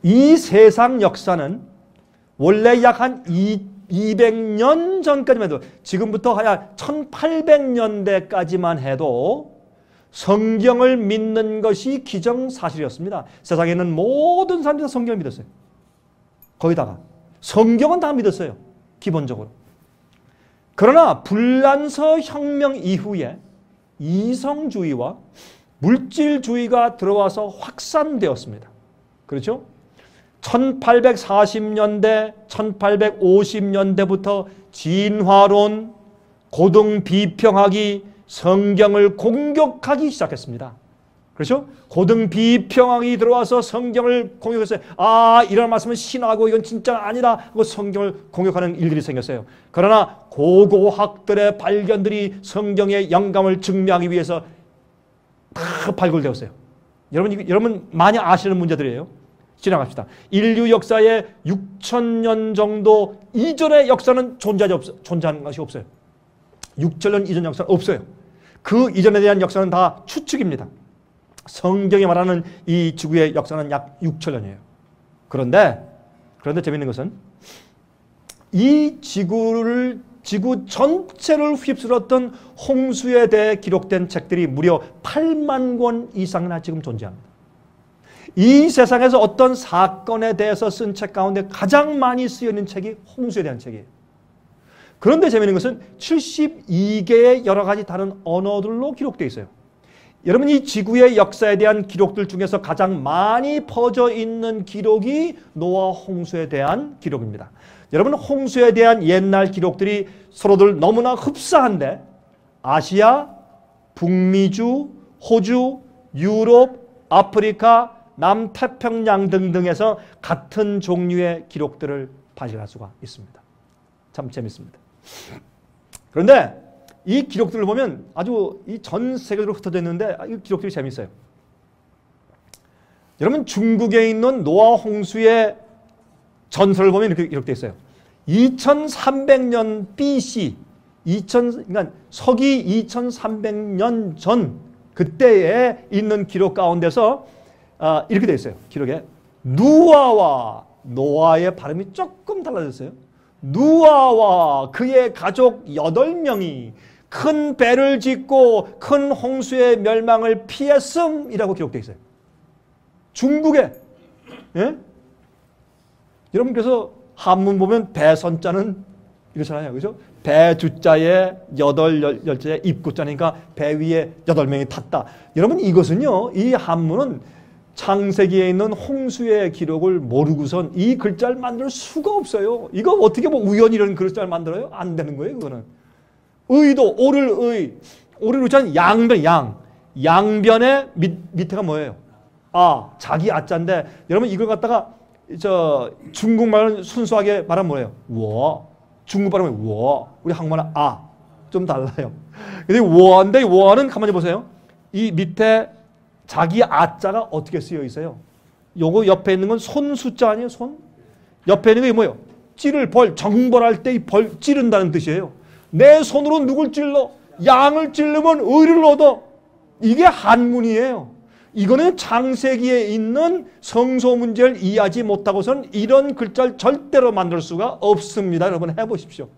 이 세상 역사는 원래 약 한 200년 전까지만 해도, 지금부터 한 1800년대까지만 해도 성경을 믿는 것이 기정사실이었습니다. 세상에 있는 모든 사람들이 다 성경을 믿었어요. 거기다가 성경은 다 믿었어요. 기본적으로. 그러나 불란서 혁명 이후에 이성주의와 물질주의가 들어와서 확산되었습니다. 그렇죠? 1840년대, 1850년대부터 진화론, 고등비평학이 성경을 공격하기 시작했습니다. 그렇죠? 고등비평학이 들어와서 성경을 공격했어요. 아, 이런 말씀은 신하고 이건 진짜 아니다 하고 성경을 공격하는 일들이 생겼어요. 그러나 고고학들의 발견들이 성경의 영감을 증명하기 위해서 다 발굴되었어요. 여러분 많이 아시는 문제들이에요. 지나갑시다. 인류 역사의 6000년 정도 이전의 역사는 존재하는 것이 없어요. 6000년 이전 역사는 없어요. 그 이전에 대한 역사는 다 추측입니다. 성경이 말하는 이 지구의 역사는 약 6000년이에요. 그런데 재밌는 것은 이 지구 전체를 휩쓸었던 홍수에 대해 기록된 책들이 무려 8만 권 이상이나 지금 존재합니다. 이 세상에서 어떤 사건에 대해서 쓴 책 가운데 가장 많이 쓰여있는 책이 홍수에 대한 책이에요. 그런데 재미있는 것은 72개의 여러 가지 다른 언어들로 기록되어 있어요. 여러분, 이 지구의 역사에 대한 기록들 중에서 가장 많이 퍼져 있는 기록이 노아 홍수에 대한 기록입니다. 여러분, 홍수에 대한 옛날 기록들이 서로들 너무나 흡사한데 아시아, 북미주, 호주, 유럽, 아프리카, 남태평양 등등에서 같은 종류의 기록들을 발견할 수가 있습니다. 참 재밌습니다. 그런데 이 기록들을 보면 아주 전 세계적으로 흩어져 있는데 이 기록들이 재밌어요. 여러분, 중국에 있는 노아 홍수의 전설을 보면 이렇게 기록되어 있어요. 2300년 BC, 그러니까 서기 2300년 전 그때에 있는 기록 가운데서 이렇게 되어 있어요. 기록에 누아와 노아의 발음이 조금 달라졌어요. 누아와 그의 가족 8명이 큰 배를 짓고 큰 홍수의 멸망을 피했음이라고 기록되어 있어요. 중국에. 예? 여러분, 그래서 한문 보면 배선자는 이렇잖아요. 그죠? 배 주자에 열자에 입구자니까 배 위에 8명이 탔다. 여러분, 이것은요, 이 한문은 창세기에 있는 홍수의 기록을 모르고선 이 글자를 만들 수가 없어요. 이거 어떻게 우연히 이런 글자를 만들어요? 안 되는 거예요, 그거는. 의도, 오를 의. 오를 의자는 양변의 밑에가 뭐예요? 자기 아자인데, 여러분 이걸 갖다가 중국말은 순수하게 말하면 뭐예요? 워. 중국 발음은 워. 우리 한국말은 좀 달라요. 근데 워인데, 워는 가만히 보세요. 이 밑에 자기 아자가 어떻게 쓰여 있어요? 요거 옆에 있는 건 손 숫자 아니에요? 손? 옆에 있는 게 뭐예요? 찌를 정벌할 때 이 찌른다는 뜻이에요. 내 손으로 누굴 찔러? 양을 찔르면 의를 얻어. 이게 한문이에요. 이거는 창세기에 있는 성소 문제를 이해하지 못하고선 이런 글자를 절대로 만들 수가 없습니다. 여러분 해보십시오.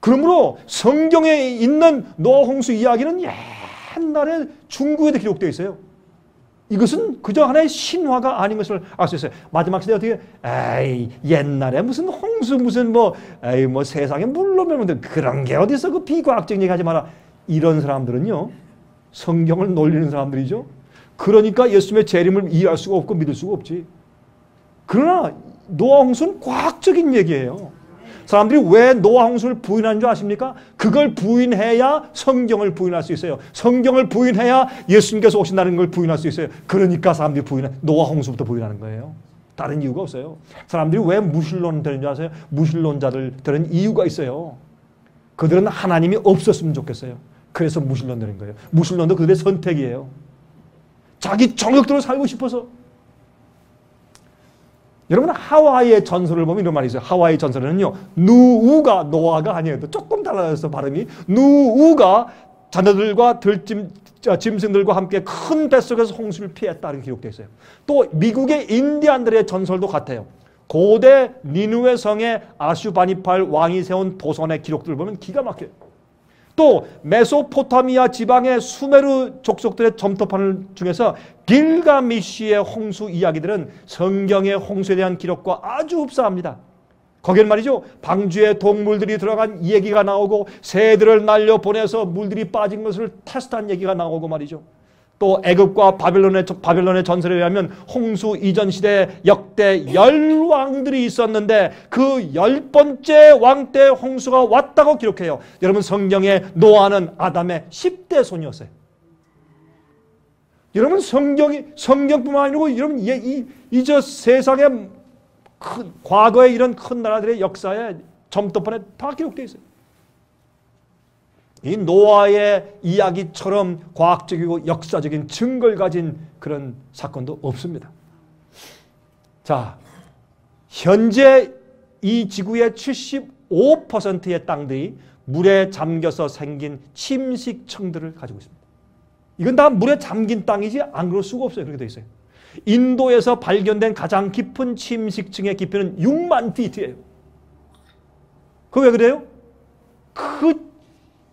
그러므로 성경에 있는 노아 홍수 이야기는 옛날에 중국에도 기록되어 있어요. 이것은 그저 하나의 신화가 아닌 것을 알 수 있어요. 마지막 시대에 어떻게 옛날에 무슨 홍수 세상에 물러면 그런 게 어디서 그 비과학적 얘기하지 마라. 이런 사람들은요, 성경을 놀리는 사람들이죠. 그러니까 예수님의 재림을 이해할 수가 없고 믿을 수가 없지. 그러나 노아 홍수는 과학적인 얘기예요. 사람들이 왜 노아 홍수를 부인하는 줄 아십니까? 그걸 부인해야 성경을 부인할 수 있어요. 성경을 부인해야 예수님께서 오신다는 걸 부인할 수 있어요. 그러니까 사람들이 노아 홍수부터 부인하는 거예요. 다른 이유가 없어요. 사람들이 왜 무신론 되는 줄 아세요? 무신론자들은 이유가 있어요. 그들은 하나님이 없었으면 좋겠어요. 그래서 무신론 되는 거예요. 무신론도 그들의 선택이에요. 자기 정욕대로 살고 싶어서. 여러분, 하와이의 전설을 보면 이런 말이 있어요. 하와이 전설에는요, 누우가, 노아가 아니에요. 조금 달라졌어, 발음이. 누우가 자녀들과 짐승들과 함께 큰 뱃속에서 홍수를 피했다 이렇게 기록되어 있어요. 또 미국의 인디안들의 전설도 같아요. 고대 니누의 성에 아슈바니팔 왕이 세운 도선의 기록들을 보면 기가 막혀요. 또 메소포타미아 지방의 수메르 족속들의 점토판 중에서 길가미시의 홍수 이야기들은 성경의 홍수에 대한 기록과 아주 흡사합니다. 거기는 말이죠, 방주에 동물들이 들어간 얘기가 나오고 새들을 날려보내서 물들이 빠진 것을 테스트한 얘기가 나오고 말이죠. 또 애굽과 바벨론의 전설에 의하면 홍수 이전 시대에 역대 10왕들이 있었는데 그 10번째 왕 때 홍수가 왔다고 기록해요. 여러분, 성경의 노아는 아담의 10대 손이었어요. 여러분, 성경뿐만 아니고 여러분 저 세상의 과거의 이런 큰 나라들의 역사에 점토판에 다 기록되어 있어요. 이 노아의 이야기처럼 과학적이고 역사적인 증거를 가진 그런 사건도 없습니다. 자, 현재 이 지구의 75%의 땅들이 물에 잠겨서 생긴 침식층들을 가지고 있습니다. 이건 다 물에 잠긴 땅이지 안 그럴 수가 없어요. 그렇게 되어 있어요. 인도에서 발견된 가장 깊은 침식층의 깊이는 6만 피트예요. 그거 왜 그래요?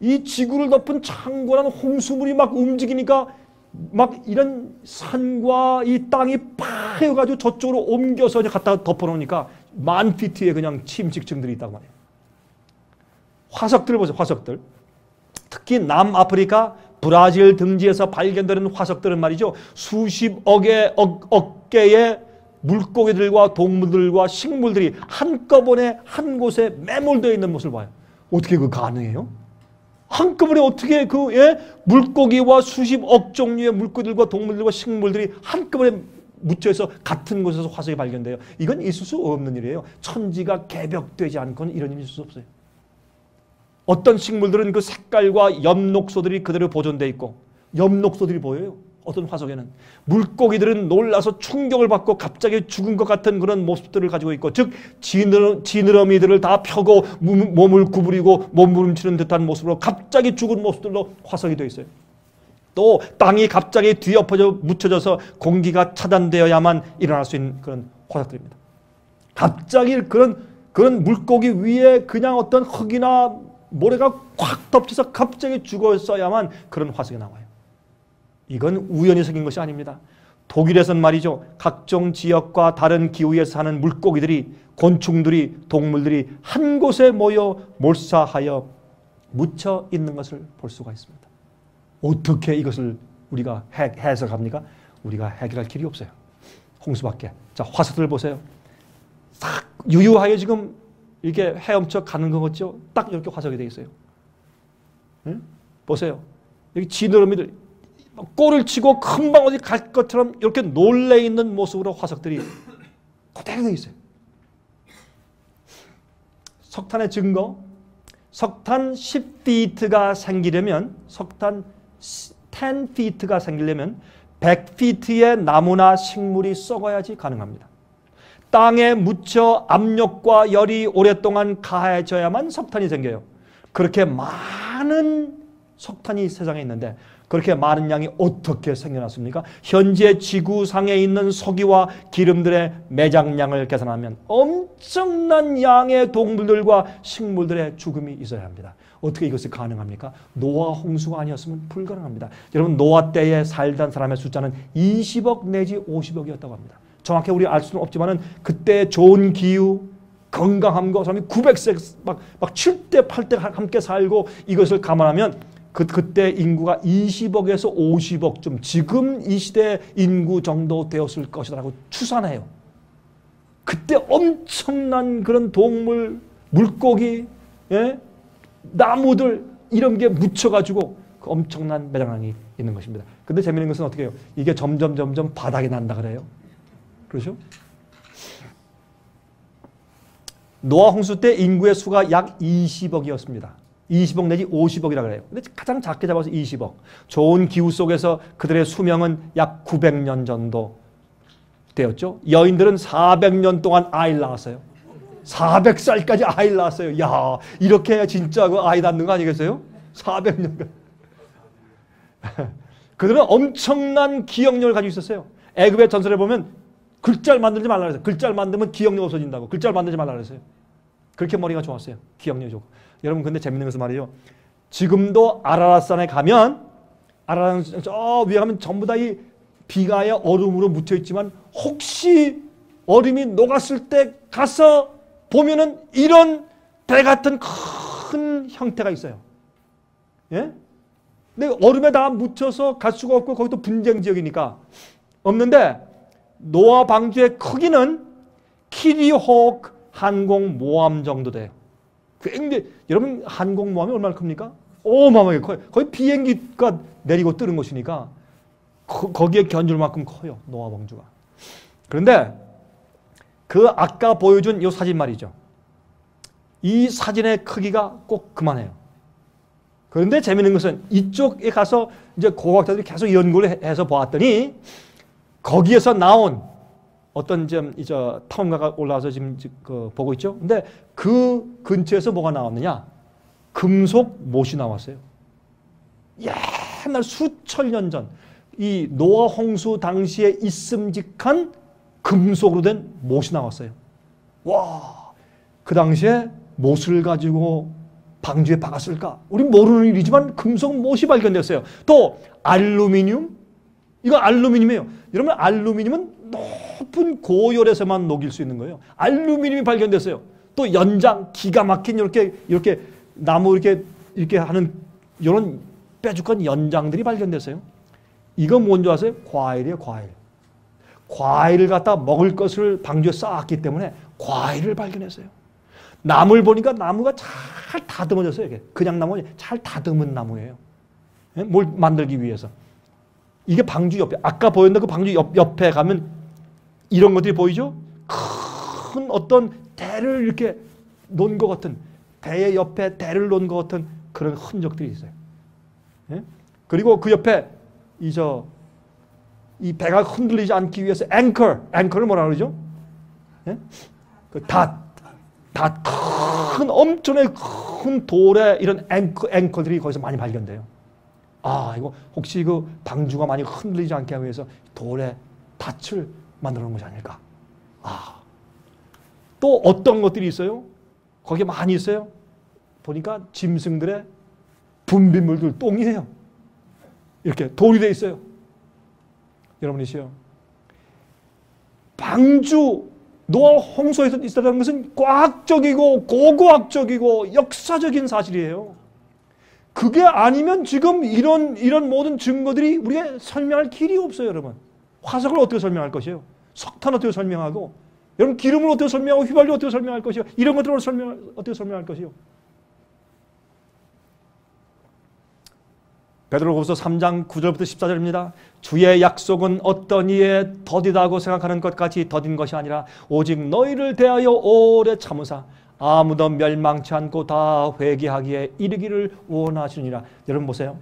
이 지구를 덮은 창궐한 홍수물이 막 움직이니까 막 이런 산과 이 땅이 파여가지고 저쪽으로 옮겨서 갖다 덮어놓으니까 만 피트에 그냥 침식층들이 있다고 말해요. 화석들을 보세요. 화석들. 특히 남아프리카 브라질 등지에서 발견되는 화석들은 말이죠, 수십억 개의 물고기들과 동물들과 식물들이 한꺼번에 한 곳에 매몰되어 있는 모습을 봐요. 어떻게 그거 가능해요? 한꺼번에 어떻게 물고기와 수십억 종류의 물고기들과 동물들과 식물들이 한꺼번에 묻혀서 같은 곳에서 화석이 발견돼요. 이건 있을 수 없는 일이에요. 천지가 개벽되지 않고는 이런 일이 있을 수 없어요. 어떤 식물들은 그 색깔과 엽록소들이 그대로 보존되어 있고, 엽록소들이 보여요. 어떤 화석에는. 물고기들은 놀라서 충격을 받고 갑자기 죽은 것 같은 그런 모습들을 가지고 있고, 즉 지느러미들을 다 펴고 몸을 구부리고 몸부림치는 듯한 모습으로 갑자기 죽은 모습들로 화석이 되어 있어요. 또 땅이 갑자기 뒤엎어져 묻혀져서 공기가 차단되어야만 일어날 수 있는 그런 화석들입니다. 갑자기 그런 물고기 위에 그냥 어떤 흙이나 모래가 꽉 덮쳐서 갑자기 죽었어야만 그런 화석이 나와요. 이건 우연히 생긴 것이 아닙니다. 독일에서는 말이죠, 각종 지역과 다른 기후에 사는 물고기들이, 곤충들이, 동물들이 한 곳에 모여 몰사하여 묻혀 있는 것을 볼 수가 있습니다. 어떻게 이것을 우리가 해석합니까? 우리가 해결할 길이 없어요. 홍수밖에. 자, 화석들을 보세요. 싹 유유하게 지금 이렇게 헤엄쳐 가는 것 같죠? 딱 이렇게 화석이 되어 있어요. 응? 보세요. 여기 지느러미들 꼬를 치고 금방 어디 갈 것처럼 이렇게 놀래 있는 모습으로 화석들이 그대로 되어 있어요. 석탄의 증거, 석탄 10피트가 생기려면, 석탄 10피트가 생기려면 100피트의 나무나 식물이 썩어야지 가능합니다. 땅에 묻혀 압력과 열이 오랫동안 가해져야만 석탄이 생겨요. 그렇게 많은 석탄이 세상에 있는데 그렇게 많은 양이 어떻게 생겨났습니까? 현재 지구상에 있는 석유와 기름들의 매장량을 계산하면 엄청난 양의 동물들과 식물들의 죽음이 있어야 합니다. 어떻게 이것이 가능합니까? 노아 홍수가 아니었으면 불가능합니다. 여러분, 노아 때에 살던 사람의 숫자는 20억 내지 50억이었다고 합니다. 정확히 우리 알 수는 없지만은 그때 좋은 기후, 건강함과 사람이 900세 막 7대 8대 함께 살고 이것을 감안하면 그때 인구가 20억에서 50억쯤, 지금 이 시대 인구 정도 되었을 것이라고 추산해요. 그때 엄청난 그런 동물, 물고기, 나무들 이런 게 묻혀가지고 그 엄청난 매장량이 있는 것입니다. 근데 재미있는 것은 어떻게 해요? 이게 점점 바닥이 난다 그래요. 그렇죠? 노아 홍수 때 인구의 수가 약 20억이었습니다. 20억 내지 50억이라 그래요. 근데 가장 작게 잡아서 20억. 좋은 기후 속에서 그들의 수명은 약 900년 정도 되었죠. 여인들은 400년 동안 아이를 낳았어요. 400살까지 아이를 낳았어요. 야, 이렇게 해야 진짜 그 아이 낳는 거 아니겠어요? 400년간. 그들은 엄청난 기억력을 가지고 있었어요. 애굽의 전설에 보면 글자를 만들지 말라 그랬어요. 글자를 만들면 기억력 없어진다고. 글자를 만들지 말라 그랬어요. 그렇게 머리가 좋았어요. 기억력이 좋고. 여러분 근데 재밌는 것은 말이에요. 지금도 아라랏산에 가면 아라랏산 저 위에 가면 전부 다 이 비가에 얼음으로 묻혀 있지만 혹시 얼음이 녹았을 때 가서 보면은 이런 배 같은 큰 형태가 있어요. 예? 근데 얼음에 다 묻혀서 갈 수가 없고 거기도 분쟁 지역이니까 없는데 노아 방주의 크기는 키리호크 항공모함 정도 돼요. 굉장히 여러분 항공모함이 얼마나 큽니까? 어마어마하게 커요. 거의 비행기가 내리고 뜨는 곳이니까 거기에 견줄 만큼 커요. 노아 방주가. 그런데 그 아까 보여준 이 사진 말이죠. 이 사진의 크기가 꼭 그만해요. 그런데 재미있는 것은 이쪽에 가서 이제 고고학자들이 계속 연구를 해서 보았더니 거기에서 나온 어떤 탐험가가 올라와서 지금 보고 있죠. 근데 그 근처에서 뭐가 나왔느냐? 금속 못이 나왔어요. 옛날 수천 년 전 이 노아 홍수 당시에 있음직한 금속으로 된 못이 나왔어요. 와, 그 당시에 못을 가지고 방주에 박았을까? 우린 모르는 일이지만 금속 못이 발견됐어요. 또 알루미늄? 이거 알루미늄이에요. 여러분 알루미늄은 높은 고열에서만 녹일 수 있는 거예요. 알루미늄이 발견됐어요. 또 연장, 기가 막힌 이렇게 나무 이렇게 하는 이런 뾰족한 연장들이 발견됐어요. 이거 뭔지 아세요? 과일이에요, 과일. 과일을 갖다 먹을 것을 방주에 쌓았기 때문에 과일을 발견했어요. 나무를 보니까 나무가 잘 다듬어졌어요. 이게. 그냥 나무 잘 다듬은 나무예요. 뭘 만들기 위해서. 이게 방주 옆에, 아까 보였는데 그 방주 옆에 가면 이런 것들이 보이죠? 큰 어떤 대를 이렇게 놓은 것 같은, 배의 옆에 대를 놓은 것 같은 그런 흔적들이 있어요. 그리고 그 옆에 이 배가 흔들리지 않기 위해서 앵커를 뭐라 그러죠? 그 큰 엄청나게 큰 돌에 이런 앵커들이 거기서 많이 발견돼요. 아, 이거 혹시 그 방주가 많이 흔들리지 않게 하기 위해서 돌에 닻을 만들어 놓은 것이 아닐까? 아, 또 어떤 것들이 있어요? 거기에 많이 있어요. 보니까 짐승들의 분비물들 똥이에요. 이렇게 돌이 돼 있어요. 여러분이시요. 방주 노아 홍수에서 있었다는 것은 과학적이고 고고학적이고 역사적인 사실이에요. 그게 아니면 지금 이런 모든 증거들이 우리가 설명할 길이 없어요, 여러분. 화석을 어떻게 설명할 것이에요? 석탄 어떻게 설명하고, 여러분 기름을 어떻게 설명하고, 휘발유 어떻게 설명할 것이요? 이런 것들을 어떻게 설명할 것이요? 베드로후서 3장 9절부터 14절입니다. 주의 약속은 어떤 이에 더디다고 생각하는 것 같이 더딘 것이 아니라 오직 너희를 대하여 오래 참으사 아무도 멸망치 않고 다 회개하기에 이르기를 원하시느니라. 여러분 보세요.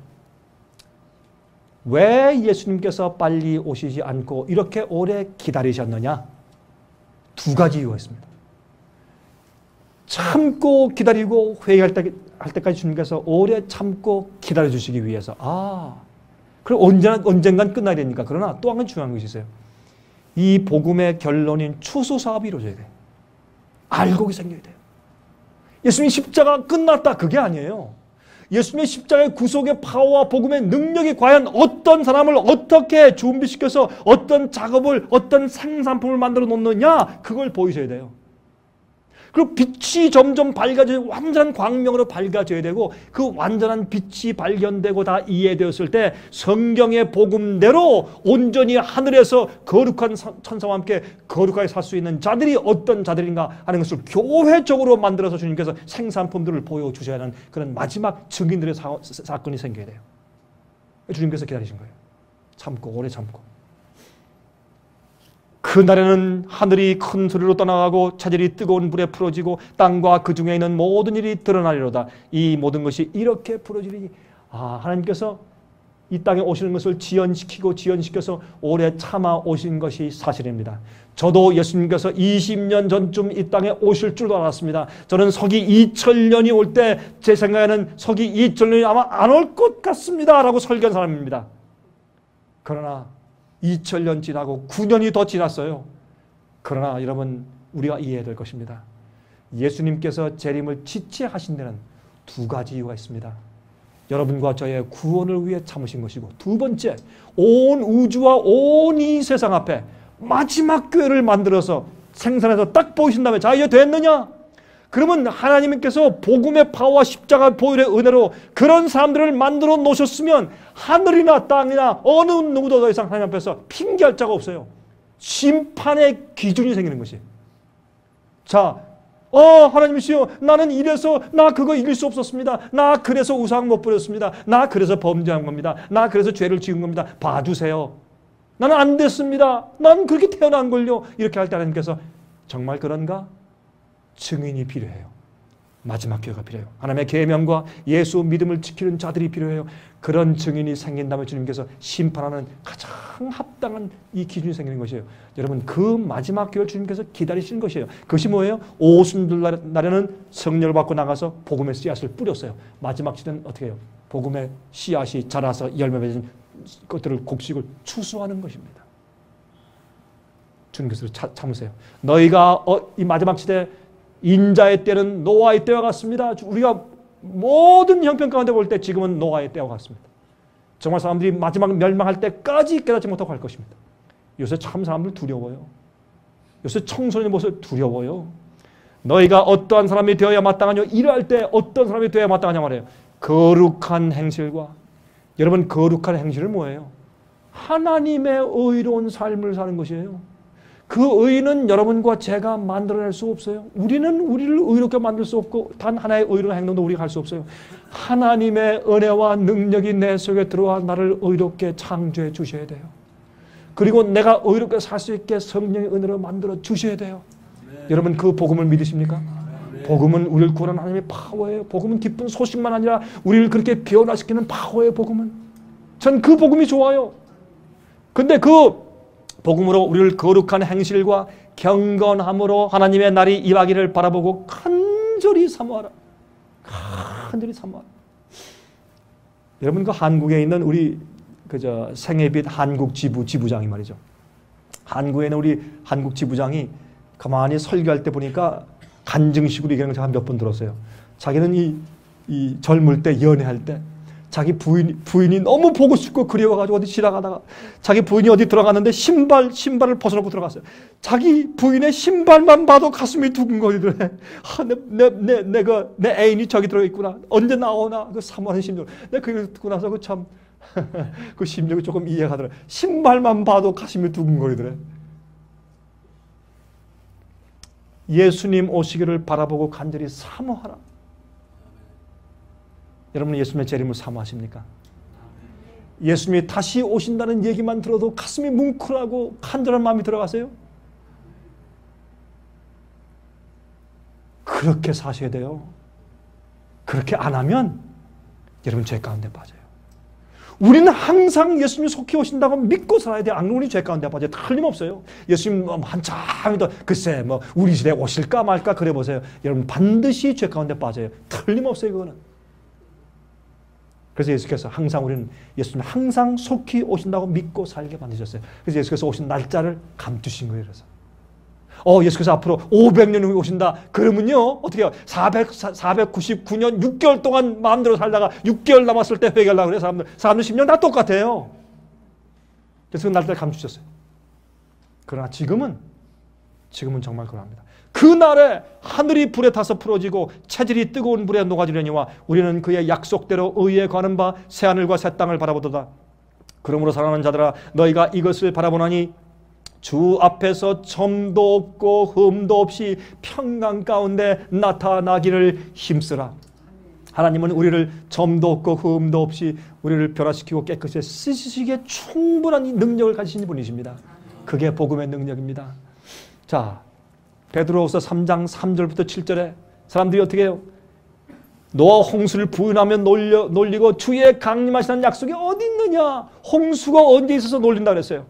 왜 예수님께서 빨리 오시지 않고 이렇게 오래 기다리셨느냐? 두 가지 이유가 있습니다. 참고 기다리고 회개할 때까지 주님께서 오래 참고 기다려주시기 위해서. 그럼 언젠간 끝나야 되니까. 그러나 또 한 가지 중요한 것이 있어요. 이 복음의 결론인 추수사업이 이루어져야 돼요. 알곡이 생겨야 돼요. 예수님의 십자가 끝났다, 그게 아니에요. 예수님의 십자가의 구속의 파워와 복음의 능력이 과연 어떤 사람을 어떻게 준비시켜서 어떤 작업을, 어떤 생산품을 만들어 놓느냐, 그걸 보이셔야 돼요. 그리고 빛이 점점 밝아져야, 완전한 광명으로 밝아져야 되고, 그 완전한 빛이 발견되고 다 이해되었을 때 성경의 복음대로 온전히 하늘에서 거룩한 천사와 함께 거룩하게 살 수 있는 자들이 어떤 자들인가 하는 것을 교회적으로 만들어서 주님께서 생산품들을 보여주셔야 하는 그런 마지막 증인들의 사건이 생겨야 돼요. 주님께서 기다리신 거예요. 참고, 오래 참고. 그날에는 하늘이 큰 소리로 떠나가고 차질이 뜨거운 불에 풀어지고 땅과 그 중에 있는 모든 일이 드러나리로다. 이 모든 것이 이렇게 풀어지리니, 하나님께서 이 땅에 오시는 것을 지연시켜서 오래 참아 오신 것이 사실입니다. 저도 예수님께서 20년 전쯤 이 땅에 오실 줄도 알았습니다. 저는 서기 2000년이 올 때 제 생각에는 서기 2000년이 아마 안 올 것 같습니다 라고 설교한 사람입니다. 그러나 2000년 지나고 9년이 더 지났어요. 그러나 여러분, 우리가 이해해야 될 것입니다. 예수님께서 재림을 지체하신 데는 두 가지 이유가 있습니다. 여러분과 저의 구원을 위해 참으신 것이고, 두 번째, 온 우주와 온 이 세상 앞에 마지막 교회를 만들어서 생산해서 딱 보이신 다음에, 자, 이제 됐느냐? 그러면 하나님께서 복음의 파와 십자가 보혈의 은혜로 그런 사람들을 만들어 놓으셨으면 하늘이나 땅이나 어느 누구도 더 이상 하나님 앞에서 핑계할 자가 없어요. 심판의 기준이 생기는 것이. 자, 하나님이시여, 나는 이래서 나 그거 이길 수 없었습니다. 나 그래서 우상 못 부렸습니다. 나 그래서 범죄한 겁니다. 나 그래서 죄를 지은 겁니다. 봐주세요. 나는 안 됐습니다. 난 그렇게 태어난 걸요. 이렇게 할 때 하나님께서 정말 그런가? 증인이 필요해요. 마지막 기회가 필요해요. 하나님의 계명과 예수 믿음을 지키는 자들이 필요해요. 그런 증인이 생긴다면 주님께서 심판하는 가장 합당한 이 기준이 생기는 것이에요. 여러분, 그 마지막 기회를 주님께서 기다리시는 것이에요. 그것이 뭐예요? 오순절 날에는 성령을 받고 나가서 복음의 씨앗을 뿌렸어요. 마지막 시대는 어떻게 해요? 복음의 씨앗이 자라서 열매 맺은 것들을 곡식을 추수하는 것입니다. 주님께서 참으세요. 너희가 이 마지막 시대 인자의 때는 노아의 때와 같습니다. 우리가 모든 형편 가운데 볼 때 지금은 노아의 때와 같습니다. 정말 사람들이 마지막 멸망할 때까지 깨닫지 못하고 갈 것입니다. 요새 참 사람들 두려워요. 요새 청소년의 모습 두려워요. 너희가 어떠한 사람이 되어야 마땅하냐? 일할 때 어떤 사람이 되어야 마땅하냐 말이에요. 거룩한 행실과, 여러분, 거룩한 행실은 뭐예요? 하나님의 의로운 삶을 사는 것이에요. 그 의는 여러분과 제가 만들어낼 수 없어요. 우리는 우리를 의롭게 만들 수 없고 단 하나의 의로운 행동도 우리가 할 수 없어요. 하나님의 은혜와 능력이 내 속에 들어와 나를 의롭게 창조해 주셔야 돼요. 그리고 내가 의롭게 살 수 있게 성령의 은혜로 만들어 주셔야 돼요. 여러분, 그 복음을 믿으십니까? 복음은 우리를 구원하는 하나님의 파워예요. 복음은 기쁜 소식만 아니라 우리를 그렇게 변화시키는 파워예요. 복음은. 전 그 복음이 좋아요. 근데 그 복음으로 우리를 거룩한 행실과 경건함으로 하나님의 날이 임하기를 바라보고 간절히 사모하라. 간절히 사모하라. 여러분, 그 한국에 있는 우리 생애빛 한국 지부장이 말이죠. 한국에 있는 우리 한국 지부장이 가만히 설교할 때 보니까 간증식으로 얘기하는 걸 제가 몇 번 들었어요. 자기는 이 젊을 때, 연애할 때 자기 부인이 너무 보고 싶고 그리워가지고 어디 지나가다가 자기 부인이 어디 들어갔는데 신발을 벗어놓고 들어갔어요. 자기 부인의 신발만 봐도 가슴이 두근거리더래. 내 애인이 저기 들어있구나. 언제 나오나. 그 사모하는 심정. 내가 그걸 듣고 나서 그 심정이 조금 이해가 되더래. 신발만 봐도 가슴이 두근거리더래. 예수님 오시기를 바라보고 간절히 사모하라. 여러분은 예수님의 재림을 사모하십니까? 예수님이 다시 오신다는 얘기만 들어도 가슴이 뭉클하고 간절한 마음이 들어가세요? 그렇게 사셔야 돼요. 그렇게 안 하면 여러분 죄 가운데 빠져요. 우리는 항상 예수님이 속히 오신다고 믿고 살아야 돼요. 안 그러면 우리 죄 가운데 빠져요. 틀림없어요. 예수님 한참이 더 글쎄 우리 시대에 오실까 말까 그래 보세요. 여러분 반드시 죄 가운데 빠져요. 틀림없어요. 그거는. 그래서 예수께서 항상 우리는 예수님 항상 속히 오신다고 믿고 살게 만드셨어요. 그래서 예수께서 오신 날짜를 감추신 거예요. 그래서 예수께서 앞으로 500년 후에 오신다. 그러면요 어떻게 해요? 499년 6개월 동안 마음대로 살다가 6개월 남았을 때 회개하려고 그래요. 사람들 10년 다 똑같아요. 그래서 그 날짜를 감추셨어요. 그러나 지금은 정말 그러합니다. 그날에 하늘이 불에 타서 풀어지고 체질이 뜨거운 불에 녹아지려니와 우리는 그의 약속대로 의에 관한 바 새하늘과 새 땅을 바라보도다. 그러므로 사랑하는 자들아 너희가 이것을 바라보나니 주 앞에서 점도 없고 흠도 없이 평강 가운데 나타나기를 힘쓰라. 하나님은 우리를 점도 없고 흠도 없이 우리를 변화시키고 깨끗이 쓰시기에 충분한 능력을 가지신 분이십니다. 그게 복음의 능력입니다. 자, 베드로후서 3장 3절부터 7절에 사람들이 어떻게 해요? 노아 홍수를 부인하며 놀리고 주의 강림하시는 약속이 어디 있느냐? 홍수가 언제 있어서 놀린다 그랬어요.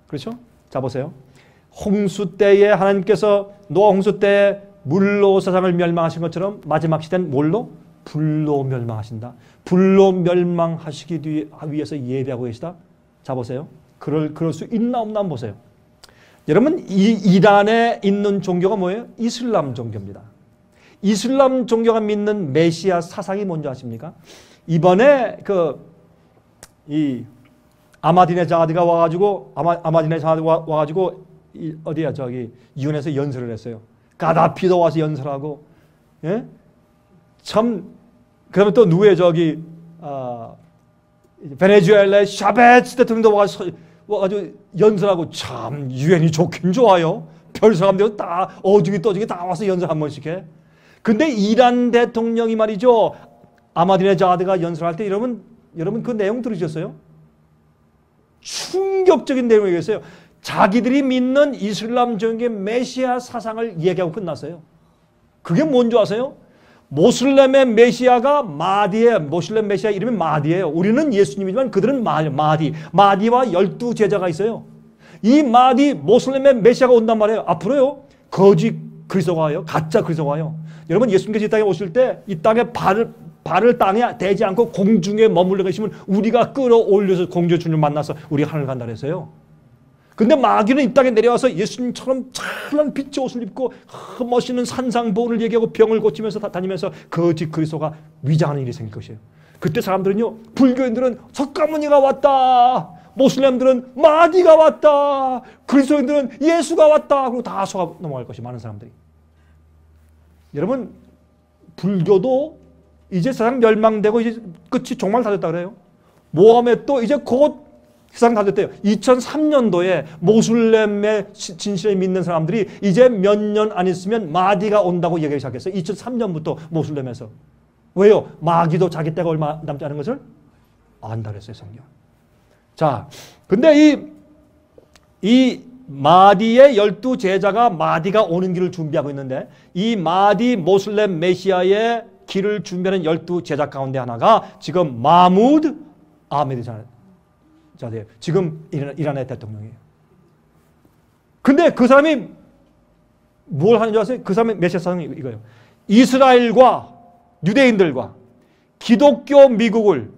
그렇죠? 자 보세요. 홍수 때에 하나님께서 노아 홍수 때에 물로 세상을 멸망하신 것처럼 마지막 시대는 뭘로? 불로 멸망하신다. 불로 멸망하시기 위해서 예배하고 계시다. 자 보세요. 그럴 수 있나 없나 한번 보세요. 여러분 이란에 있는 종교가 뭐예요? 이슬람 종교입니다. 이슬람 종교가 믿는 메시아 사상이 뭔지 아십니까? 이번에 이 아마디네자드가 와가지고 어디야 저기 유엔에서 연설을 했어요. 가다피도 와서 연설하고, 예? 참 그러면 또 누구의 저기 베네수엘라의 샤베스 대통령도 와가지고 연설하고 참 유엔이 좋긴 좋아요. 별 사람들 다 어중이 떠중이 다 와서 연설 한 번씩 해. 근데 이란 대통령이 말이죠. 아마디네자드가 연설할 때 여러분 그 내용 들으셨어요? 충격적인 내용이겠어요. 자기들이 믿는 이슬람 종교의 메시아 사상을 얘기하고 끝났어요. 그게 뭔지 아세요? 모슬렘의 메시아가 마디예요. 모슬렘 메시아 이름이 마디예요. 우리는 예수님이지만 그들은 마디와 12제자가 있어요. 이 마디 모슬렘의 메시아가 온단 말이에요. 앞으로요. 거짓 그리스도가 와요. 가짜 그리스도가 와요. 여러분 예수님께서 이 땅에 오실 때 이 땅에 발을 땅에 대지 않고 공중에 머물러 계시면 우리가 끌어올려서 공주의 주님을 만나서 우리가 하늘을 간다 그랬어요. 근데 마귀는 이 땅에 내려와서 예수님처럼 찬란한 빛의 옷을 입고 멋있는 산상보훈을 얘기하고 병을 고치면서 다니면서 거짓 그리스도가 위장하는 일이 생길 것이에요. 그때 사람들은요, 불교인들은 석가모니가 왔다, 모슬렘들은 마디가 왔다, 그리스도인들은 예수가 왔다, 그리고 다 속아 넘어갈 것이 많은 사람들이. 여러분 불교도 이제 세상 멸망되고 이제 끝이 종말 다 됐다 그래요. 모하메도 이제 곧 세상 다 됐대요. 2003년도에 모슬렘의 진실에 믿는 사람들이 이제 몇 년 안 있으면 마디가 온다고 얘기하기 시작했어요. 2003년부터 모슬렘에서. 왜요? 마귀도 자기 때가 얼마 남지 않은 것을 안다 그랬어요, 성경. 자, 근데 이 마디의 12제자가 마디가 오는 길을 준비하고 있는데 이 마디 모슬렘 메시아의 길을 준비하는 12제자 가운데 하나가 지금 마무드 아메드잖아요. 지금 이란의 대통령이에요. 근데 그 사람이 뭘 하는 줄 아세요? 그 사람의 메시아 사상이 이거예요. 이스라엘과 유대인들과 기독교 미국을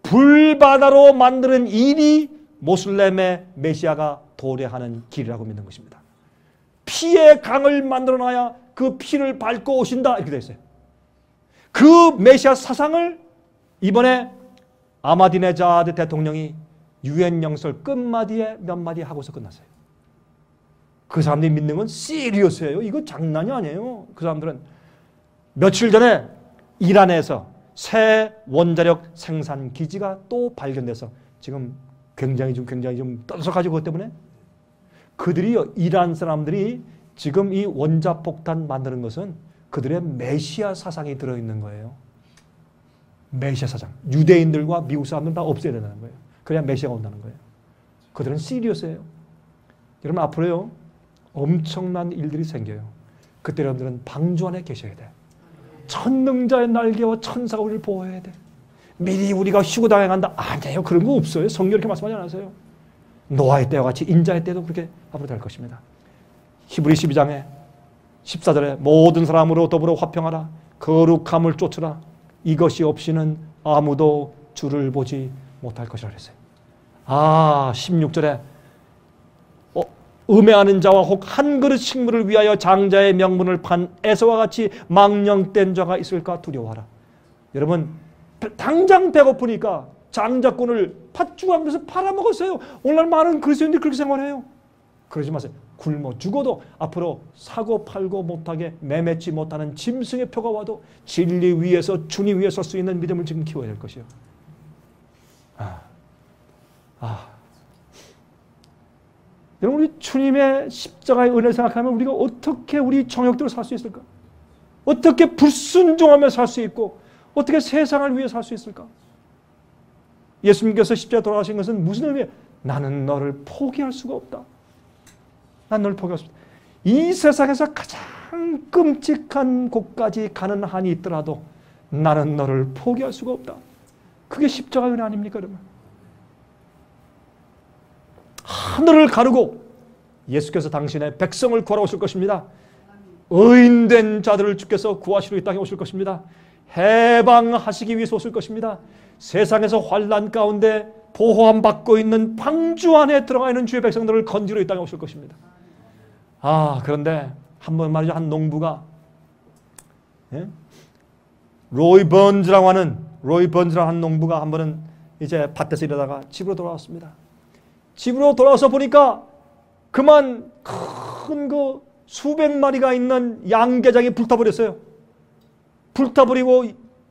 불바다로 만드는 일이 모슬렘의 메시아가 도래하는 길이라고 믿는 것입니다. 피의 강을 만들어놔야 그 피를 밟고 오신다 이렇게 되어 있어요. 그 메시아 사상을 이번에 아마디네자드 대통령이 유엔 영설 끝마디에 몇 마디 하고서 끝났어요. 그 사람들이 믿는 건 시리어스예요. 이거 장난이 아니에요. 그 사람들은 며칠 전에 이란에서 새 원자력 생산 기지가 또 발견돼서 지금 굉장히 좀 떠들썩하죠. 그것 때문에 그들이 이란 사람들이 지금 이 원자폭탄 만드는 것은 그들의 메시아 사상이 들어있는 거예요. 메시아 사상. 유대인들과 미국 사람들은 다 없애야 된다는 거예요. 그래야 메시아가 온다는 거예요. 그들은 시리어스예요. 여러분 앞으로요 엄청난 일들이 생겨요. 그때 여러분들은 방주 안에 계셔야 돼. 천능자의 날개와 천사가 우리를 보호해야 돼. 미리 우리가 휴고 당해간다. 아니에요. 그런 거 없어요. 성경 이렇게 말씀하지 않으세요. 노아의 때와 같이 인자의 때도 그렇게 앞으로 될 것입니다. 히브리 12장에 14절에 모든 사람으로 더불어 화평하라. 거룩함을 쫓으라. 이것이 없이는 아무도 주를 보지 못할 것이라 그랬어요. 16절에 음해하는 자와 혹 한 그릇 식물을 위하여 장자의 명분을 판 에서와 같이 망령된 자가 있을까 두려워하라. 여러분 당장 배고프니까 장자권을 팥주강에서 팔아먹었어요. 오늘날 많은 그리스도인들이 그렇게 생활해요. 그러지 마세요. 굶어 죽어도 앞으로 사고 팔고 못하게 매매치 못하는 짐승의 표가 와도 진리 위에서 주님 위에 설 수 있는 믿음을 지금 키워야 될 것이에요. 여러분 우리 주님의 십자가의 은혜를 생각하면 우리가 어떻게 우리 정욕대로 살 수 있을까? 어떻게 불순종하며 살 수 있고 어떻게 세상을 위해 살 수 있을까? 예수님께서 십자가에 돌아가신 것은 무슨 의미예요? 나는 너를 포기할 수가 없다. 난 너를 포기할 수 없다. 이 세상에서 가장 끔찍한 곳까지 가는 한이 있더라도 나는 너를 포기할 수가 없다. 그게 십자가의 은혜 아닙니까 여러분? 하늘을 가르고 예수께서 당신의 백성을 구하러 오실 것입니다. 의인된 자들을 주께서 구하시러 이 땅에 오실 것입니다. 해방하시기 위해서 오실 것입니다. 세상에서 환난 가운데 보호함 받고 있는 방주 안에 들어가 있는 주의 백성들을 건지러 이 땅에 오실 것입니다. 그런데 한 번 말이죠. 한 농부가 로이 번즈라고 하는 한 농부가 한 번은 이제 밭에서 일하다가 집으로 돌아왔습니다. 집으로 돌아와서 보니까 그만 큰 그 수백 마리가 있는 양계장이 불타버렸어요. 불타버리고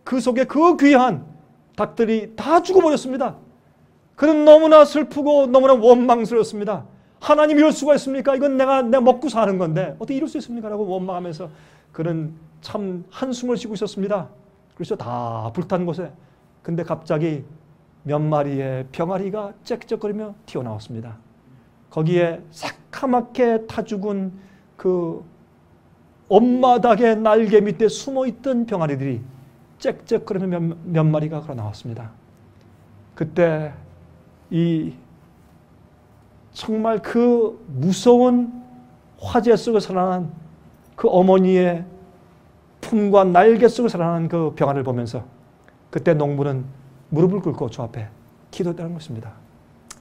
그 속에 그 귀한 닭들이 다 죽어버렸습니다. 그는 너무나 슬프고 너무나 원망스러웠습니다. 하나님 이럴 수가 있습니까? 이건 내가 먹고 사는 건데 어떻게 이럴 수 있습니까? 라고 원망하면서 그는 참 한숨을 쉬고 있었습니다. 그래서 다 불탄 곳에 근데 갑자기 몇 마리의 병아리가 짹짹거리며 튀어나왔습니다. 거기에 새카맣게 타 죽은 그 엄마 닭의 날개 밑에 숨어있던 병아리들이 짹짹거리며 몇 마리가 걸어 나왔습니다. 그때 정말 그 무서운 화재 속에서 살아난 그 어머니의 품과 날개 속에서 살아난 그 병아리를 보면서 그때 농부는 무릎을 꿇고 주 앞에 기도했다는 것입니다.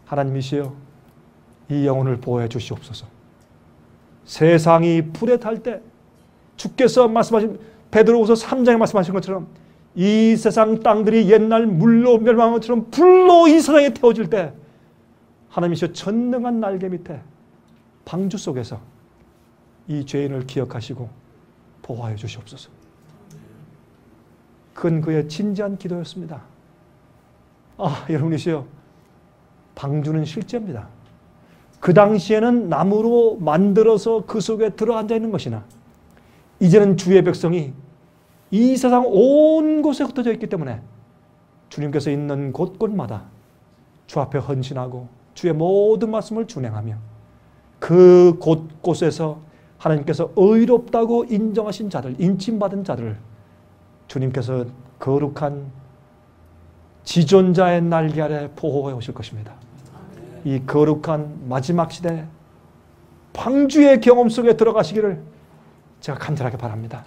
하나님이시여, 이 영혼을 보호해 주시옵소서. 세상이 불에 탈 때 주께서 말씀하신 베드로후서 3장에 말씀하신 것처럼 이 세상 땅들이 옛날 물로 멸망한 것처럼 불로 이 세상에 태워질 때 하나님이시여 전능한 날개 밑에 방주 속에서 이 죄인을 기억하시고 보호하여 주시옵소서. 그건 그의 진지한 기도였습니다. 여러분이시여, 방주는 실제입니다. 그 당시에는 나무로 만들어서 그 속에 들어앉아 있는 것이나 이제는 주의 백성이 이 세상 온 곳에 흩어져 있기 때문에 주님께서 있는 곳곳마다 주 앞에 헌신하고 주의 모든 말씀을 준행하며 그 곳곳에서 하나님께서 의롭다고 인정하신 자들, 인침받은 자들을 주님께서 거룩한 지존자의 날개 아래 보호해 오실 것입니다. 이 거룩한 마지막 시대 방주의 경험 속에 들어가시기를 제가 간절하게 바랍니다.